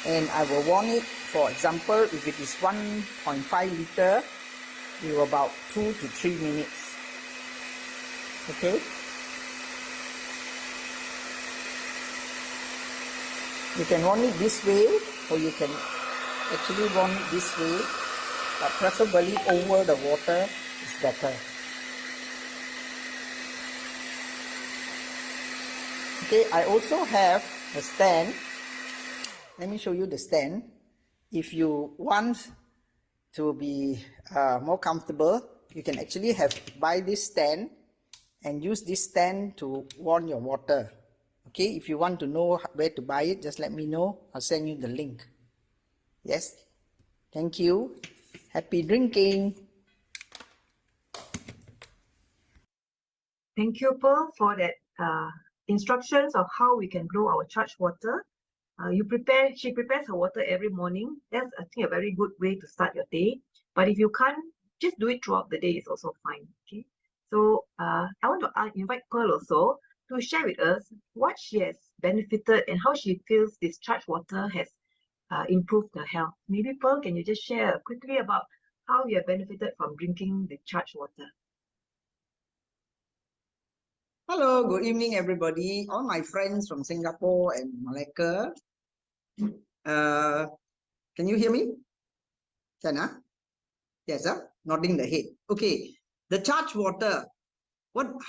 And I will warm it, for example, if it is 1.5 liter, it will about 2 to 3 minutes. Okay? You can warm it this way, or you can actually warm it this way, but preferably over the water is better. Okay, I also have a stand. Let me show you the stand. If you want to be more comfortable, you can actually buy this stand and use this stand to warm your water. Okay, if you want to know where to buy it, just let me know. I'll send you the link. Yes, thank you. Happy drinking. Thank you, Pearl, for that instructions of how we can grow our charged water. She prepares her water every morning. That's, I think, a very good way to start your day. But if you can't, just do it throughout the day is also fine. Okay. So I want to invite Pearl also to share with us what she has benefited and how she feels this charged water has improved her health. Maybe Pearl, can you just share quickly about how you have benefited from drinking the charged water? Hello, good evening, everybody. All my friends from Singapore and Malacca. Can you hear me? Can I? Yes, nodding the head. Okay, the charged water.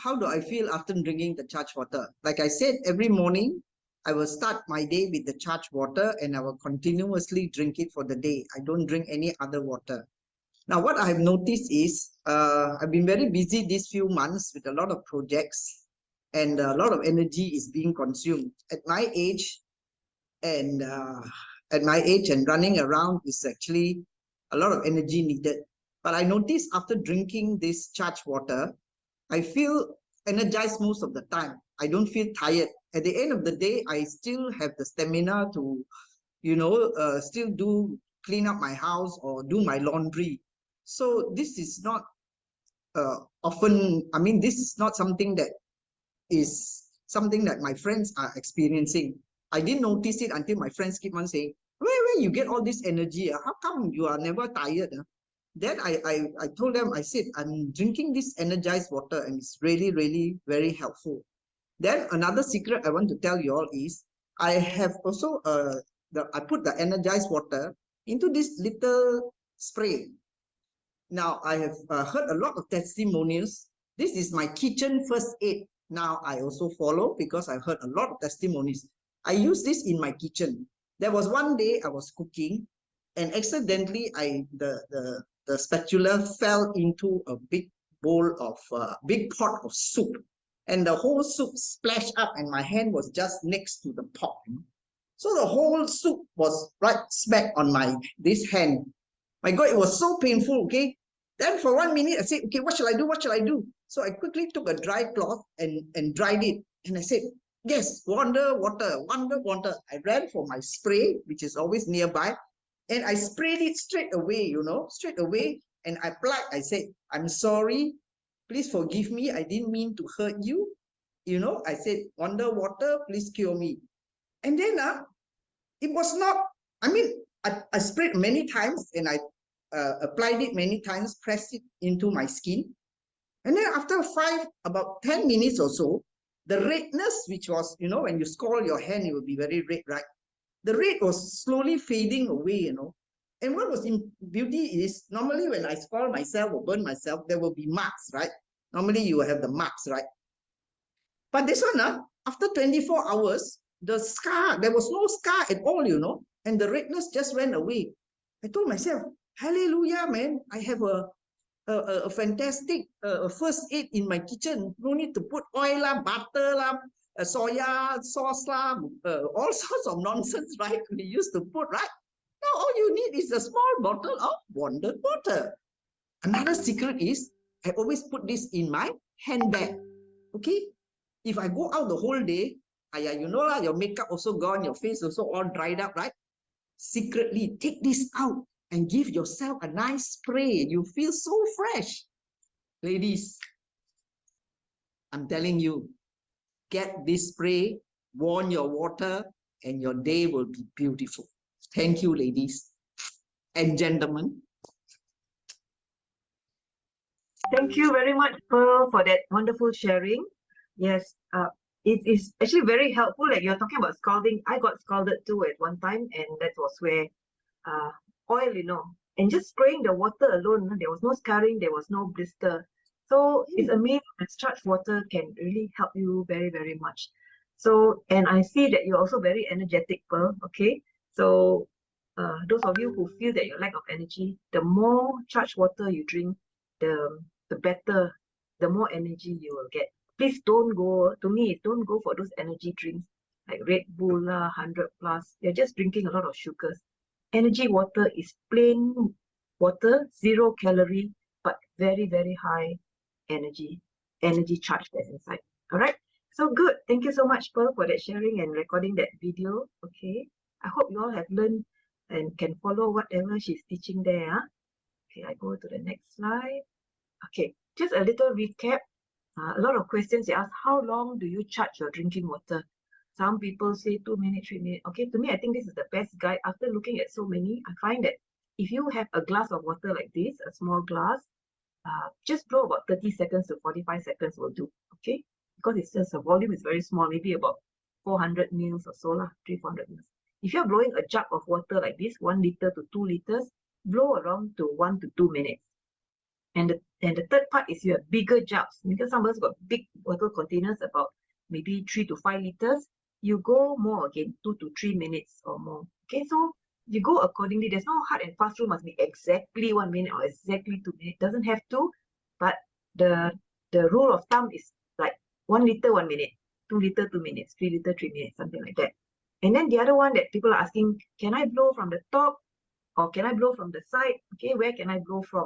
How do I feel after drinking the charged water? Like I said, every morning I will start my day with the charged water and I will continuously drink it for the day. I don't drink any other water. Now, what I have noticed is I've been very busy these few months with a lot of projects and a lot of energy is being consumed. At my age and running around is actually a lot of energy needed. But I noticed after drinking this charged water, I feel energized most of the time. I don't feel tired. At the end of the day, I still have the stamina to, still clean up my house or do my laundry. So this is not often, I mean, this is not something that is something that my friends are experiencing. I didn't notice it until my friends keep on saying, where you get all this energy? How come you are never tired? Then I told them, I said, I'm drinking this energized water and it's really, really very helpful. Then another secret I want to tell you all is, I have also, I put the energized water into this little spray. Now, I have heard a lot of testimonials. This is my kitchen first aid. Now, I also follow because I've heard a lot of testimonies. I use this in my kitchen. There was one day I was cooking and accidentally the spatula fell into a big bowl of, big pot of soup. And the whole soup splashed up and my hand was just next to the pot. So the whole soup was right smack on this hand. My God, it was so painful, okay? Then for 1 minute, I said, okay, what shall I do? What shall I do? So I quickly took a dry cloth and dried it. And I said, yes, wonder water. I ran for my spray, which is always nearby. And I sprayed it straight away, straight away. And I said, I'm sorry. Please forgive me. I didn't mean to hurt you. I said, wonder water, please cure me. And then it was not, I mean, I sprayed many times and I applied it many times, pressed it into my skin. And then after about 10 minutes or so, the redness, which was, when you scald your hand, it will be very red, right? The red was slowly fading away, And what was in beauty is, normally when I scald myself or burn myself, there will be marks, right? Normally you will have the marks, right? But this one, after 24 hours, the scar, there was no scar at all, and the redness just went away. I told myself, hallelujah, man, I have a fantastic first aid in my kitchen. No need to put oil, butter, soya sauce, all sorts of nonsense, right? We used to put, right? Now all you need is a small bottle of wonder water. Another secret is, I always put this in my handbag, okay? If I go out the whole day, your makeup also gone, your face also all dried up, right? Secretly, take this out and give yourself a nice spray. You feel so fresh. Ladies, I'm telling you, get this spray, warm your water, and your day will be beautiful. Thank you, ladies and gentlemen. Thank you very much, Pearl, for that wonderful sharing. Yes, it is actually very helpful. Like you're talking about scalding. I got scalded too at one time, and that was where oil, and just spraying the water alone, there was no scarring, there was no blister. So it's amazing that discharged water can really help you very, very much. So, and I see that you're also very energetic, Pearl. Okay, so those of you who feel that you lack of energy, the more charged water you drink, the better, the more energy you will get. Please don't go, to me, don't go for those energy drinks like Red Bull, 100 plus. They're just drinking a lot of sugars. Energy water is plain water, 0 calorie, but very, very high energy charge that's inside. All right. So good. Thank you so much, Pearl, for that sharing and recording that video. Okay. I hope you all have learned and can follow whatever she's teaching there. Okay, I go to the next slide. Okay, just a little recap. A lot of questions they ask, how long do you charge your drinking water? Some people say 2 minutes, 3 minutes. Okay, to me, I think this is the best guide. After looking at so many, I find that if you have a glass of water like this, a small glass, just blow about 30 seconds to 45 seconds will do. Okay, because it's just the volume is very small, maybe about 400 mils or so, 300-400 mils. If you're blowing a jug of water like this, 1 liter to 2 liters, blow around to 1 to 2 minutes. And the third part is you have bigger jugs, because some of us got big water containers, about maybe 3 to 5 liters. You go more again, 2 to 3 minutes or more. Okay, so you go accordingly. There's no hard and fast rule must be exactly 1 minute or exactly 2 minutes. Doesn't have to, but the rule of thumb is like 1 liter 1 minute, 2 liter 2 minutes, 3 liter 3 minutes, something like that. And then the other one that people are asking, can I blow from the top or can I blow from the side? Okay, where can I blow from?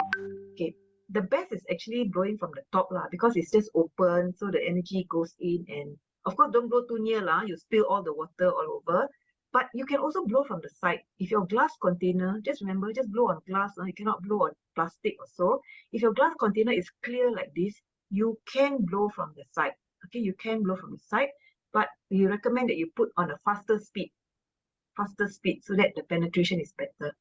Okay, the best is actually blowing from the top lah, because it's just open, so the energy goes in. And of course, don't blow too near lah, you spill all the water all over. But you can also blow from the side. If your glass container, just remember, just blow on glass. You cannot blow on plastic or so. If your glass container is clear like this, you can blow from the side. Okay, you can blow from the side, but we recommend that you put on a faster speed so that the penetration is better.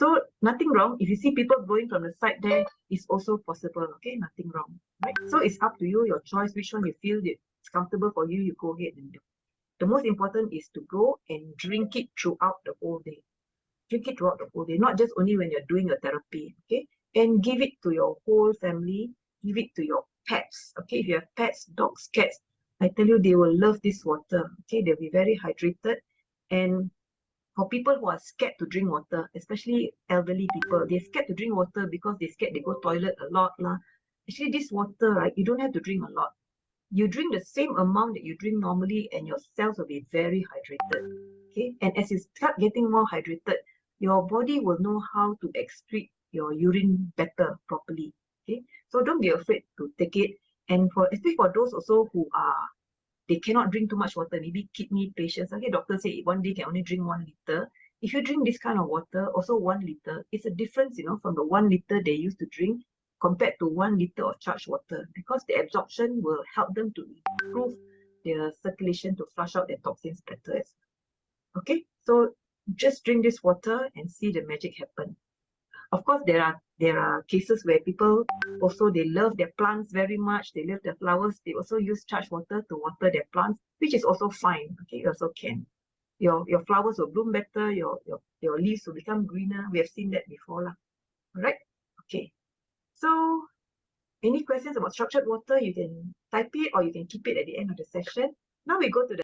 So nothing wrong. If you see people blowing from the side there, it's also possible. Okay, nothing wrong. Right? So it's up to you, your choice, which one you feel it's comfortable for you, you go ahead and do. The most important is to go and drink it throughout the whole day. Drink it throughout the whole day, not just only when you're doing your therapy. Okay, and give it to your whole family. Give it to your pets. Okay, if you have pets, dogs, cats, I tell you, they will love this water. Okay, they'll be very hydrated. And for people who are scared to drink water, especially elderly people, they're scared to drink water because they're scared they go toilet a lot lah. Actually, this water, right, you don't have to drink a lot. You drink the same amount that you drink normally, and your cells will be very hydrated. Okay, and as you start getting more hydrated, your body will know how to excrete your urine better, properly. Okay, so don't be afraid to take it. And especially for those also who they cannot drink too much water, maybe kidney patients. Okay, doctor say one day can only drink 1 liter. If you drink this kind of water, also 1 liter, it's a difference, from the 1 liter they used to drink compared to 1 liter of charged water, because the absorption will help them to improve their circulation to flush out their toxins better. Okay, so just drink this water and see the magic happen. Of course, there are cases where people also, they love their plants very much, they love their flowers, they also use charged water to water their plants, which is also fine. Okay, you also can. Your flowers will bloom better, your leaves will become greener. We have seen that before lah. All right. Okay. So any questions about structured water, you can type it or you can keep it at the end of the session. Now we go to the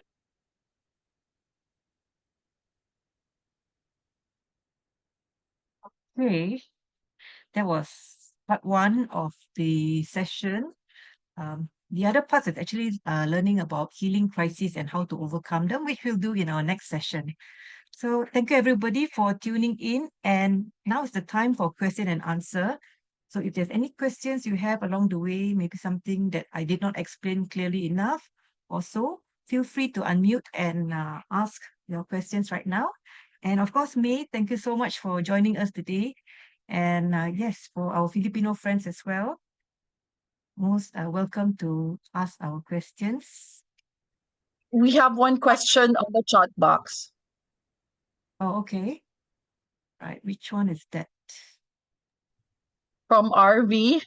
Okay, that was part one of the session. The other part is actually learning about healing crises and how to overcome them, which we'll do in our next session. So thank you everybody for tuning in. And now is the time for question and answer. So if there's any questions you have along the way, maybe something that I did not explain clearly enough, also feel free to unmute and ask your questions right now. And of course, May, thank you so much for joining us today. And yes, for our Filipino friends as well, most welcome to ask our questions. We have one question on the chat box. Oh, okay. Right, which one is that? From RV.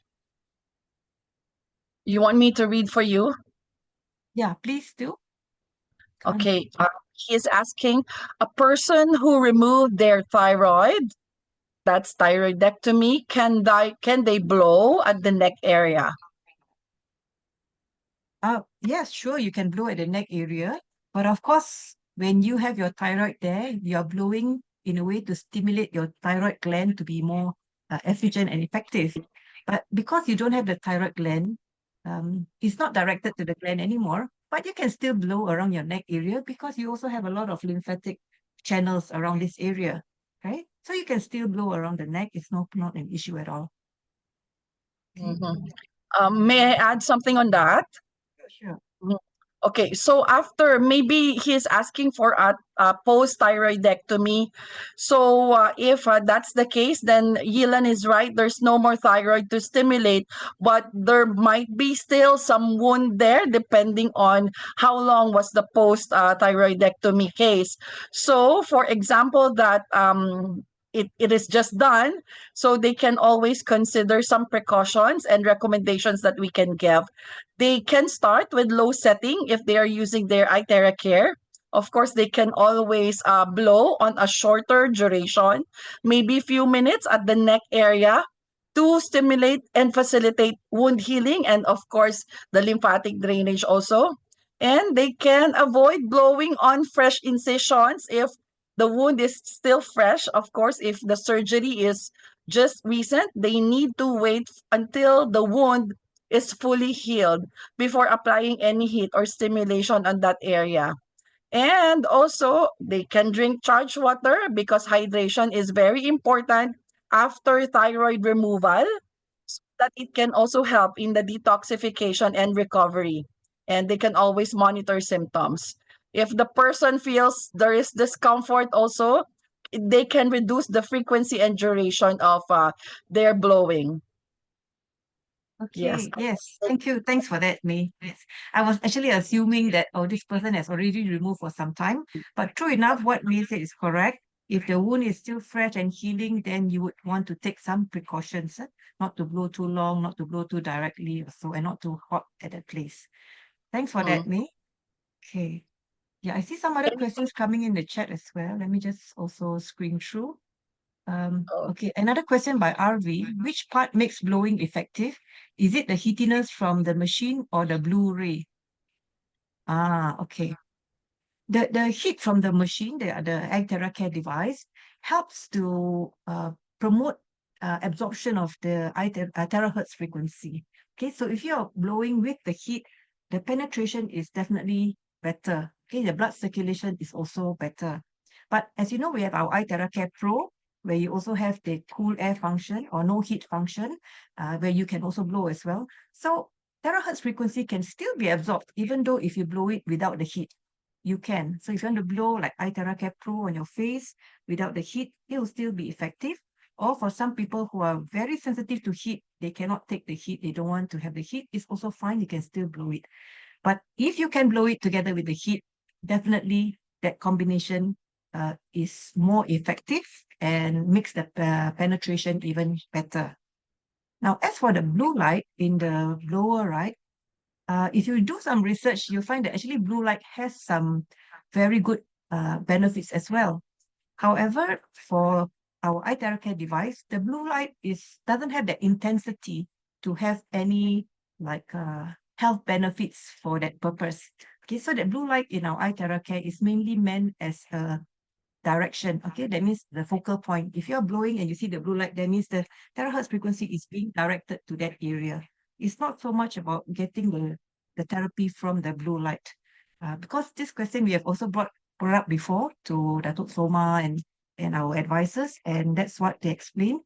You want me to read for you? Yeah, please do. Okay. He is asking, a person who removed their thyroid, that's thyroidectomy, can they blow at the neck area? Yes, sure, you can blow at the neck area. But of course, when you have your thyroid there, you're blowing in a way to stimulate your thyroid gland to be more efficient and effective. But because you don't have the thyroid gland, it's not directed to the gland anymore, but you can still blow around your neck area because you also have a lot of lymphatic channels around this area, right? So you can still blow around the neck. It's not an issue at all. May I add something on that? Sure. Okay, so after, maybe he's asking for a post-thyroidectomy. So if that's the case, then Yilan is right. There's no more thyroid to stimulate, but there might be still some wound there depending on how long was the post-thyroidectomy case. So for example, that it is just done, so they can always consider some precautions and recommendations that we can give. They can start with low setting if they are using their IteraCare. Of course, they can always blow on a shorter duration, maybe few minutes at the neck area to stimulate and facilitate wound healing and of course the lymphatic drainage also. And they can avoid blowing on fresh incisions if the wound is still fresh. Of course, if the surgery is just recent, they need to wait until the wound is fully healed before applying any heat or stimulation on that area. And also, they can drink charged water because hydration is very important after thyroid removal. So that it can also help in the detoxification and recovery. And they can always monitor symptoms. If the person feels there is discomfort also, they can reduce the frequency and duration of their blowing. Yes. Okay, yes. Thank you. Thanks for that, May. Yes. I was actually assuming that, oh, this person has already removed for some time. But true enough, what May said is correct. If the wound is still fresh and healing, then you would want to take some precautions, not to blow too long, not to blow too directly, or so, and not too hot at that place. Thanks for that, May. Okay. Yeah, I see some other questions coming in the chat as well. Let me just also screen through. Okay, another question by RV. Which part makes blowing effective? Is it the heatiness from the machine or the blue ray? Ah, okay. The heat from the machine, the IteraCare device, helps to promote absorption of the terahertz frequency. Okay, so if you're blowing with the heat, the penetration is definitely better. Okay, the blood circulation is also better. But as you know, we have our IteraCare Pro, where you also have the cool air function or no heat function, where you can also blow as well. So terahertz frequency can still be absorbed, even though if you blow it without the heat, you can. So if you want to blow like IteraCare Pro on your face without the heat, it will still be effective. Or for some people who are very sensitive to heat, they cannot take the heat, they don't want to have the heat, it's also fine, you can still blow it. But if you can blow it together with the heat, definitely that combination is more effective and makes the penetration even better. Now, as for the blue light in the blower, right, if you do some research, you'll find that actually blue light has some very good benefits as well. However, for our IteraCare device, the blue light doesn't have the intensity to have any like health benefits for that purpose. Okay, so the blue light in our IteraCare is mainly meant as a direction. Okay, that means the focal point. If you're blowing and you see the blue light, that means the terahertz frequency is being directed to that area. It's not so much about getting the therapy from the blue light. Because this question we have also brought up before to Datuk Soma and our advisors, and that's what they explain.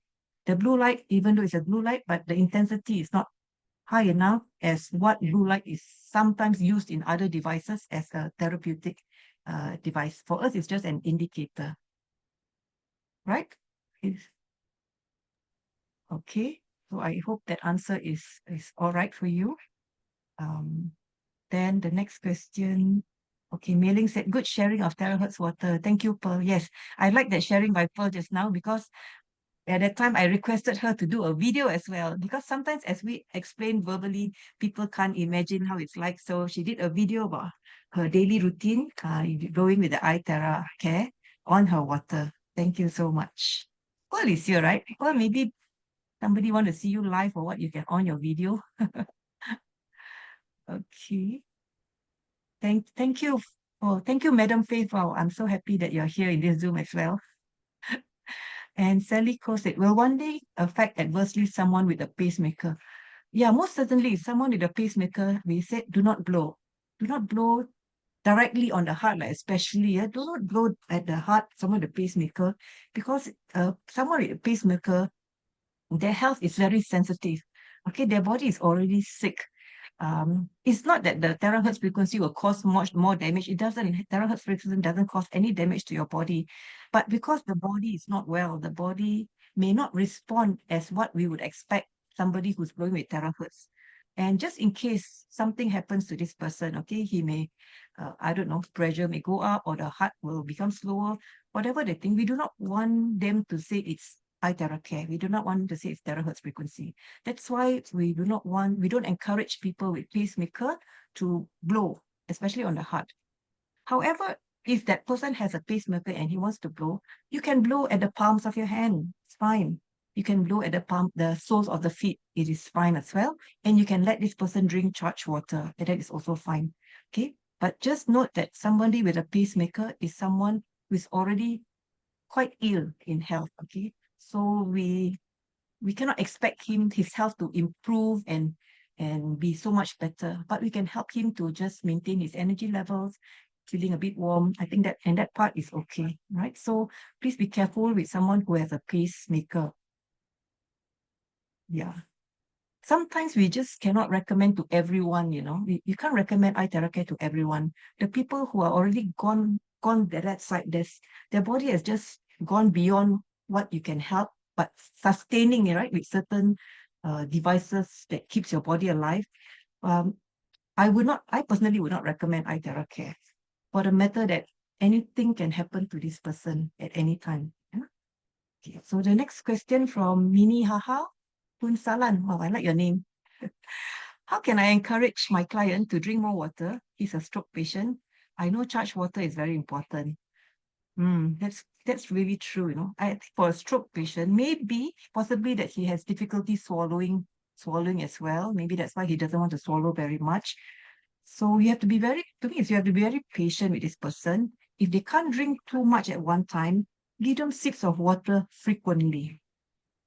The blue light, even though it's a blue light, but the intensity is not high enough as what blue light is sometimes used in other devices as a therapeutic device. For us, it's just an indicator, right? Okay, so I hope that answer is all right for you. Then the next question. Okay, Mei-Ling said, good sharing of terahertz water. Thank you, Pearl. Yes, I like that sharing by Pearl just now because at that time I requested her to do a video as well because sometimes as we explain verbally, people can't imagine how it's like. So she did a video about her daily routine, going with the IteraCare on her water. Thank you so much. Pearl is here, right? Well, maybe somebody want to see you live or what, you can on your video. Okay. Thank you. Oh, thank you, Madam Faith. Wow, I'm so happy that you're here in this Zoom as well. And Sally Ko said, will one day affect adversely someone with a pacemaker? Yeah, most certainly. Someone with a pacemaker, we said, do not blow. Do not blow directly on the heart, like especially. Do not blow at the heart, someone with a pacemaker, because someone with a pacemaker, their health is very sensitive. Okay, their body is already sick. It's not that the terahertz frequency will cause much more damage. It doesn't. Terahertz frequency doesn't cause any damage to your body, but because the body is not well, the body may not respond as what we would expect somebody who's blowing with terahertz. And just in case something happens to this person, okay, he may, I don't know, pressure may go up or the heart will become slower, whatever the thing. We do not want them to say it's IteraCare. We do not want to say it's terahertz frequency. That's why we don't encourage people with pacemaker to blow, especially on the heart. However, if that person has a pacemaker and he wants to blow, you can blow at the palms of your hand. It's fine. You can blow at the soles of the feet. It is fine as well. And you can let this person drink charged water. And that is also fine. Okay. But just note that somebody with a pacemaker is someone who is already quite ill in health. Okay. So we cannot expect his health to improve and be so much better, but we can help him to just maintain his energy levels, feeling a bit warm. I think that part is okay, right? So please be careful with someone who has a pacemaker. Yeah. sometimes we just cannot recommend to everyone, you know. You can't recommend IteraCare to everyone. The people who are already gone that side, their body has just gone beyond what you can help, but sustaining it, right, with certain devices that keeps your body alive. I personally would not recommend IteraCare for the matter that anything can happen to this person at any time. Yeah? Okay, so the next question from Mini Haha Kun Salan. Wow, I like your name. How can I encourage my client to drink more water? He's a stroke patient. I know charged water is very important. That's really true, you know. I think for a stroke patient, maybe possibly that he has difficulty swallowing as well. Maybe that's why he doesn't want to swallow very much. So you have to be you have to be very patient with this person. If they can't drink too much at one time, give them sips of water frequently.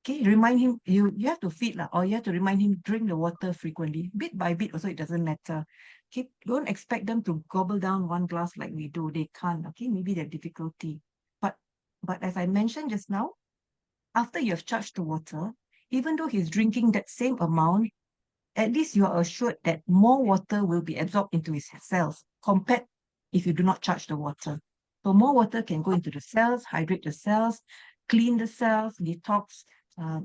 Okay, remind him, you have to feed or you have to remind him, drink the water frequently. Bit by bit also, it doesn't matter. Okay, don't expect them to gobble down one glass like we do. They can't, okay? Maybe they have difficulty. But as I mentioned just now, after you have charged the water, even though he's drinking that same amount, at least you are assured that more water will be absorbed into his cells compared if you do not charge the water. So more water can go into the cells, hydrate the cells, clean the cells, detox,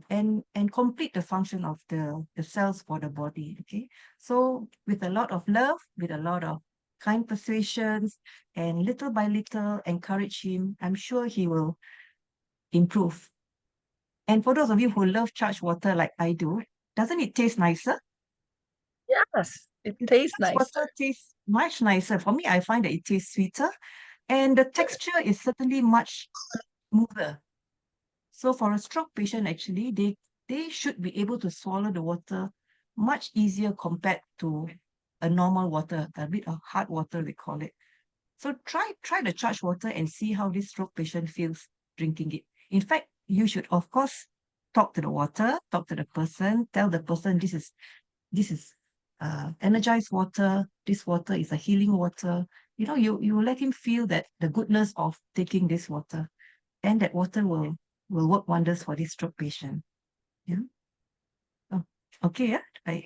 and complete the function of the cells for the body. Okay, so with a lot of love, with a lot of kind persuasions, and little by little encourage him, I'm sure he will improve. And for those of you who love charged water like I do, doesn't it taste nicer? Yes, it tastes Charged nicer. water tastes much nicer. For me, I find that it tastes sweeter, and the texture is certainly much smoother. So for a stroke patient, actually, they should be able to swallow the water much easier compared to a normal water, a bit of hard water, we call it. So try the charged water and see how this stroke patient feels drinking it. In fact, you should, of course, talk to the water, talk to the person, tell the person this is energized water. This water is a healing water. You know, you let him feel that the goodness of taking this water, and that water will work wonders for this stroke patient. Yeah. Oh, okay. Yeah.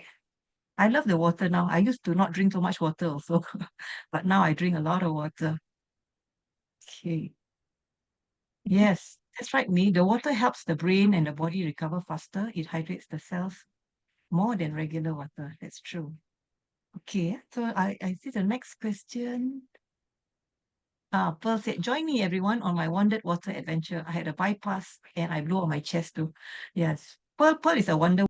I love the water now. I used to not drink so much water also, but now I drink a lot of water. Okay. Yes, that's right, me. The water helps the brain and the body recover faster. It hydrates the cells more than regular water. That's true. Okay, so I see the next question. Pearl said, join me everyone on my wandered water adventure. I had a bypass and I blew on my chest too. Yes, Pearl is a wonder